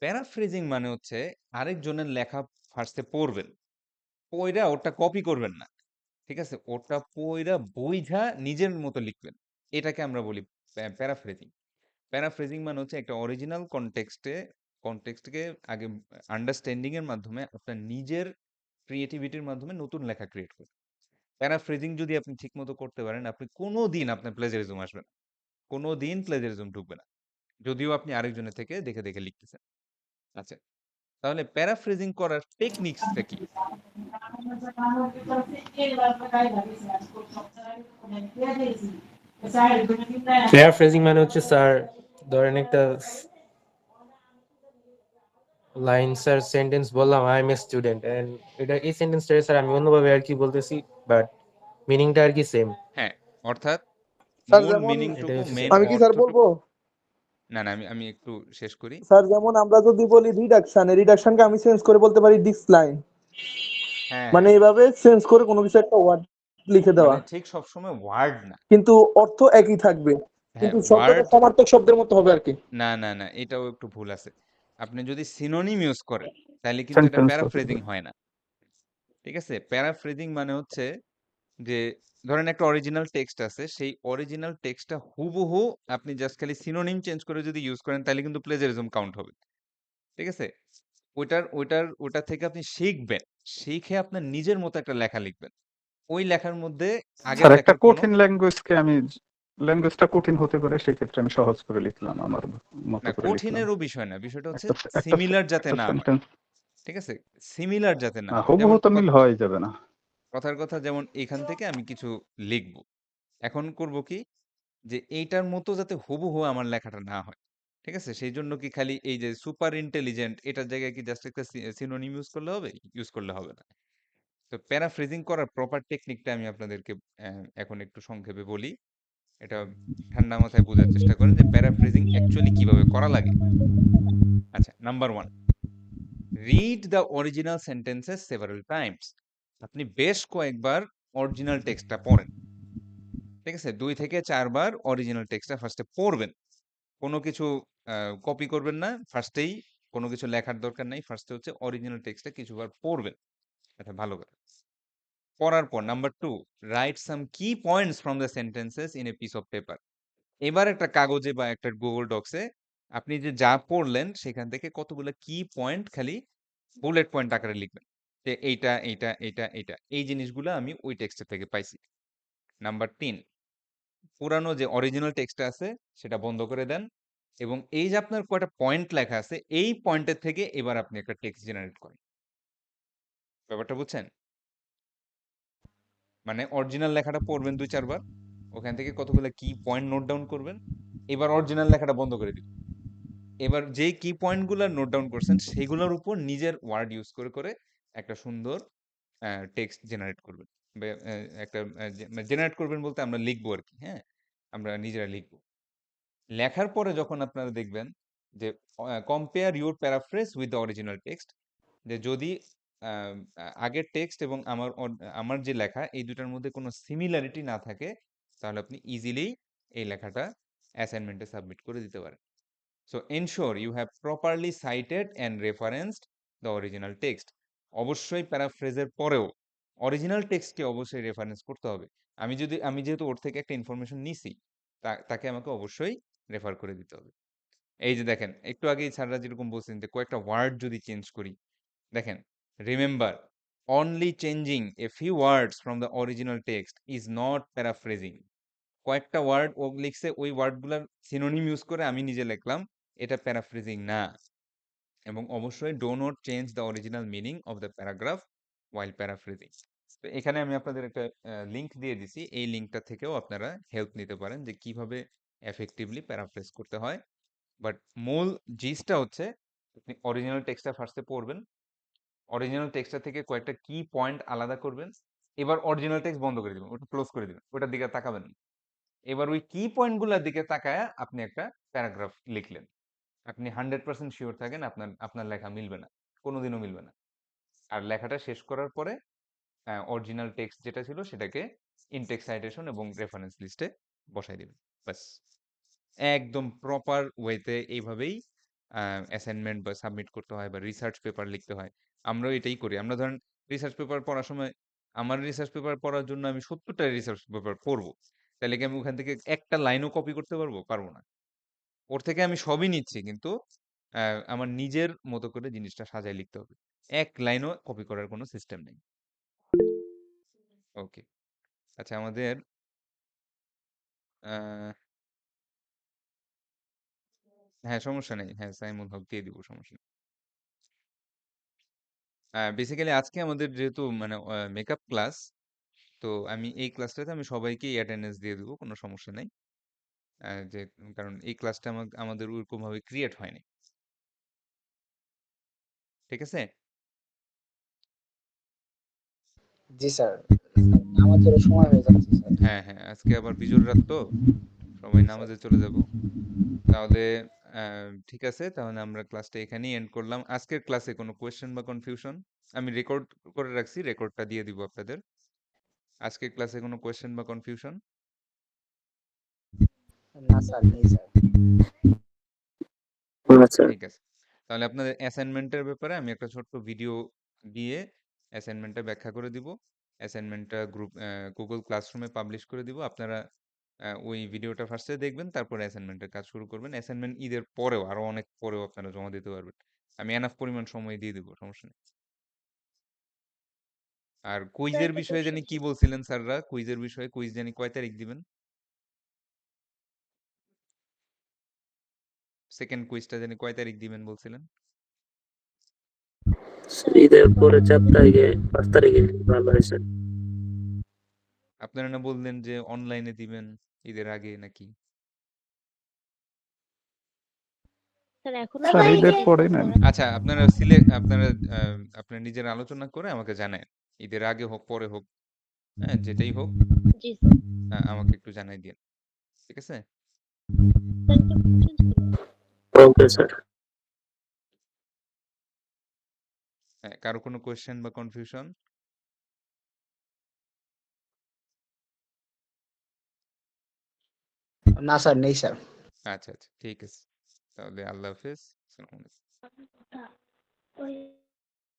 প্যারাফ্রেজিং মানে হচ্ছে আরেকজনের লেখা ফার্স্টে পড়বেন, পইরা ওটা কপি করবেন না। ঠিক আছে, ওটা পইরা বুইঝা নিজের মতো লিখবেন, এটাকে আমরা বলি প্যারাফ্রেজিং। প্যারাফ্রেজিং মানে হচ্ছে একটা অরিজিনাল কনটেক্সটকে আগে আন্ডারস্ট্যান্ডিং এর মাধ্যমে আপনার নিজের ক্রিয়েটিভিটির মাধ্যমে নতুন লেখা ক্রিয়েট করবেন। প্যারাফ্রেজিং যদি আপনি ঠিকমতো করতে পারেন, আপনি কোনোদিন আপনার প্লেজারিজম আসবে না, কোনোদিন প্লেজারিজম ঢুকবে না, যদিও আপনি আরেকজনের থেকে দেখে দেখে লিখতেছেন। আচ্ছা, তাহলে প্যারাফ্রেজিং করার টেকনিক্সটা কি? প্যারাফ্রেজিং মানে হচ্ছে স্যার, ধরেন একটা লাইন স্যার সেন্টেন্স বললাম, I am a student, and এটা এই সেন্টেন্সটা স্যার আমি অন্যভাবে আর কি বলতেছি, বাট মিনিংটা আর কি সেম। হ্যাঁ, অর্থাৎ স্যার মূল যেমন মিনিংটুকু, হচ্ছে মেন আমি কি স্যার অর্থটুকু। বলবো? না না, আমি একটু শেষ করি। স্যার যেমন আমরা যদি বলি রিডাকশনকে আমি চেঞ্জ করে বলতে পারি ডিসলাইন, হ্যাঁ মানে হ্যাঁ, এইভাবে চেঞ্জ করে কোনো কিছু একটা ওয়ার্ড লিখে দেওয়া, মানে ঠিক সবসময় ওয়ার্ড না। কিন্তু অর্থ একই থাকবে, হ্যাঁ, কিন্তু শব্দটা ওয়ার্ড সমার্থক শব্দের মতো হবে আর কি। না, না, না, এটাও একটু ভুল আছে। আপনি যদি সিনোনিম ইউজ করেন, তাইলে কিন্তু এটা সেন্টেন্স হবে। প্যারাফ্রেজিং হয় না। ঠিক আছে? প্যারাফ্রেজিং মানে হচ্ছে যে ধরেন একটা অরিজিনাল টেক্সট আছে, সেই অরিজিনাল টেক্সটটা হুবহু আপনি জাস্ট খালি সিনোনিম চেঞ্জ করে যদি ইউজ করেন, তাইলে কিন্তু প্লেজারিজম কাউন্ট হবে। ঠিক আছে? ওটা থেকে আপনি শিখবেন। শিখে আপনার নিজের মতো একটা লেখা লিখবেন। ওই লেখার মধ্যে আগের স্যার, একটা লেখার কোনো কঠিন ল্যাঙ্গুয়েজটা কঠিন হতে পারে, সেক্ষেত্রে আমি সহজ করে লিখলাম, আমার মতো না, করে লিখলাম। কঠিনেরও বিষয় না। বিষয়টা হচ্ছে একটা একটা সিমিলার যাতে একটা না হয়। সেন্টেন্স ঠিক আছে? সিমিলার যাতে না হয়। হুবহু যেমন তো মিল হয়ে যাবে না। কথার কথা যেমন এখান থেকে আমি কিছু লিখব। এখন করব কি? যে এইটার মতো যাতে হুবহু আমার লেখাটা না হয়। ঠিক আছে? সেইজন্য কি খালি এই যে সুপার ইন্টেলিজেন্ট এটার জায়গায় কি জাস্ট একটা সিনোনিম ইউজ করলে হবে? ইউজ করলে হবে না। তো প্যারাফ্রেজিং করার প্রপার টেকনিকটা আমি আপনাদেরকে এখন একটু সংক্ষেপে বলি। এটা ঠান্ডা মাথায় বোঝার চেষ্টা করেন যে প্যারাফ্রেজিং অ্যাকচুয়ালি কিভাবে করা লাগে। আচ্ছা, number 1, read the original sentences several Times. আপনি বেশ কয়েকবার অরিজিনাল টেক্সটটা পড়েন। ঠিক আছে? 2 থেকে 4 বার অরিজিনাল টেক্সটটা ফার্স্টে পড়বেন। কোনো কিছু কপি করবেন না। ফার্স্টেই কোনো কিছু লেখার দরকার নাই। ফার্স্টে হচ্ছে অরিজিনাল টেক্সটটা কিছুবার পড়বেন। এটা ভালো কথা। পড়ার পর নাম্বার 2, রাইট সাম কি points from the sentences in a piece of paper. এবার একটা কাগজে বা একটা গুগল ডক্সে আপনি যে যা পড়লেন সেখান থেকে কতগুলো কি পয়েন্ট খালি বুলেট পয়েন্ট আকারে লিখবেন। যে এইটা, এইটা, এইটা, এইটা। এই জিনিসগুলো আমি ওই টেক্সট থেকে পাইছি। নাম্বার 3, পুরানো যে অরিজিনাল টেক্সটটা আছে সেটা বন্ধ করে দেন এবং এই যে আপনার কয়টা পয়েন্ট লেখা আছে এই পয়েন্টের থেকে এবার আপনি একটা টেক্সট জেনারেট করেন। ব্যাপারটা বুঝছেন? মানে অরিজিনাল লেখাটা পড়বেন 2-4 বার। ওখান থেকে কতগুলো কি পয়েন্ট নোট ডাউন করবেন। এবার অরিজিনাল লেখাটা বন্ধ করে দিবেন। এবার যেই কি পয়েন্টগুলো নোট ডাউন করছেন সেগুলোর উপর নিজের ওয়ার্ড ইউজ করে একটা সুন্দর টেক্সট জেনারেট করবেন। একটা জেনারেট করবেন বলতে আমরা লিখবো আর কি, হ্যাঁ? আমরা নিজেরা লিখবো। লেখার পরে যখন আপনারা দেখবেন যে compare your paraphrase with the original text, যে যদি আগের টেক্সট এবং আমার যে লেখা এই দুটার মধ্যে কোনো সিমিলারিটি না থাকে, তাহলে আপনি ইজিলি এই লেখাটা অ্যাসাইনমেন্টে সাবমিট করে দিতে পারেন। So ensure you have properly cited and referenced the original text. অবশ্যই প্যারাফ্রেজের পরেও অরিজিনাল টেক্সটকে অবশ্যই রেফারেন্স করতে হবে। আমি যেহেতু ওর থেকে একটা ইনফরমেশন নিছি, তাকে আমাকে অবশ্যই রেফার করে দিতে হবে। এই যে দেখেন, একটু আগেই স্যাররা যেরকম বলছেন যে কয়েকটা ওয়ার্ড যদি চেঞ্জ করি, দেখেন, remember, only changing a few words from the original text is not paraphrasing. কয়েকটা ওয়ার্ড ও লিখছে, ওই ওয়ার্ডগুলোর সিনোনিম ইউজ করে আমি নিজে লিখলাম, এটা প্যারাফ্রেজিং না। এবং অবশ্যই do not change the original meaning of the paragraph while paraphrasing. তো এখানে আমি আপনাদের একটা লিংক দিয়ে দিছি। এই লিংকটা থেকেও আপনারা হেল্প নিতে পারেন যে কিভাবে এফেক্টিভলি প্যারাফ্রেজ করতে হয়। বাট মূল জিসটা হচ্ছে আপনি অরিজিনাল টেক্সটটা ফার্স্টে পড়বেন, অরিজিনাল টেক্সটটা থেকে কয়েকটা কি পয়েন্ট আলাদা করবেন, এবার অরিজিনাল টেক্সট বন্ধ করে দিবেন, ওটা ক্লোজ করে দিবেন, ওটার দিকে তাকাবেন না। এবার ওই কি পয়েন্টগুলোর দিকে তাকায়া আপনি একটা প্যারাগ্রাফ লিখলেন। আপনি 100% শিওর থাকেন আপনার লেখা মিলবে না, কোনোদিনও মিলবে না। আর লেখাটা শেষ করার পরে অরিজিনাল টেক্সট যেটা ছিল সেটাকে ইনটেক্সট সাইটেশন এবং রেফারেন্স লিস্টে বসাই দিবেন। ব্যাস, একদম প্রপার ওয়েতে এইভাবেই অ্যাসাইনমেন্ট বা সাবমিট করতে হয় বা রিসার্চ পেপার লিখতে হয়। আমরাও এটাই করি। আমরা ধরেন রিসার্চ পেপার পড়ার সময়, আমার রিসার্চ পেপার পড়ার জন্য আমি 70টা রিসার্চ পেপার পড়বো, তাহলে কি আমি ওখান থেকে একটা লাইনও কপি করতে পারবো? পারবো না। ওর থেকে আমি সবই নিচ্ছি, কিন্তু আমার নিজের মতো করে জিনিসটা সাজায় লিখতে হবে। এক লাইনও কপি করার কোনো সিস্টেম নেই। ওকে, আচ্ছা, আমাদের হ্যাঁ, সমস্যা নেই। হ্যাঁ, সাইমুল হক দিয়ে দিব, সমস্যা নেই। বেসিক্যালি আজকে আমাদের যেহেতু মানে মেকআপ ক্লাস, তো আমি এই ক্লাসটাতে আমি সবাইকেই অ্যাটেন্ডেন্স দিয়ে দেবো, কোনো সমস্যা নেই। যে কারণ এই ক্লাসটা আমাদের ওরকমভাবে ক্রিয়েট হয়নি। ঠিক আছে? জি স্যার, আমাদেরও সময় হয়ে যাচ্ছে স্যার। হ্যাঁ, হ্যাঁ, আজকে আবার বিজুর রাত, তো সবাই নামাজে চলে যাব। তাহলে ঠিক আছে, তাহলে আমরা ক্লাসটা এখানেই এন্ড করলাম। আজকের ক্লাসে কোনো কোয়েশ্চেন বা কনফিউশন? আমি রেকর্ড করে রাখছি, রেকর্ডটা দিয়ে দিব আপনাদের। আজকের ক্লাসে কোনো কোয়েশ্চেন বা কনফিউশন? না স্যার, নেই স্যার। স্যার ঠিক আছে। তাহলে আপনাদের অ্যাসাইনমেন্টের ব্যাপারে আমি একটা ছোট্ট ভিডিও দিয়ে অ্যাসাইনমেন্টটা ব্যাখ্যা করে দিব। অ্যাসাইনমেন্টটা গুগল ক্লাসরুমে পাবলিশ করে দিব। আপনারা ওই ভিডিওটা ফার্স্টে দেখবেন, তারপরে অ্যাসাইনমেন্টের কাজ শুরু করবেন। অ্যাসাইনমেন্ট ঈদের পরেও, আরো অনেক পরেও আপনারা জমা দিতে পারবেন। আমি এনাফ পরিমাণ সময় দিয়ে দিব, সমস্যা নেই। আর কুইজের একটা বিষয়ে জানি কোশ্চেন কি ছিল। বলছিলেন স্যাররা? কুইজের বিষয়ে কুইজ জানি কয় তারিখ দিবেন? সেকেন্ড কুইজটা জানি কয় তারিখ দিবেন বলছিলেন? ঈদের পরে 4 তারিখে 5 তারিখে ভালো হয় স্যার। আপনারা না বললেন যে অনলাইনে দিবেন ঈদের আগে নাকি? স্যার এখনো স্যার সময় ঈদের আছে পরে নেন। করার? আচ্ছা, আপনারা আপনারা নিজেরা আলোচনা করে আমাকে জানায়েন। ঈদের আগে হোক পরে হোক, হ্যাঁ, যেটাই হোক জি স্যার। আমাকে একটু জানাই দিয়েন। ঠিক আছে? স্যার একটা কোশ্চেন ছিল। Okay sir. হ্যাঁ, কারো কোনো কোয়েশ্চেন বা কনফিউশন? না স্যার, নেই স্যার। আচ্ছা, আচ্ছা, ঠিক আছে। তাহলে আল্লাহ হাফেজ। আসসালামু আলাইকুম। ওই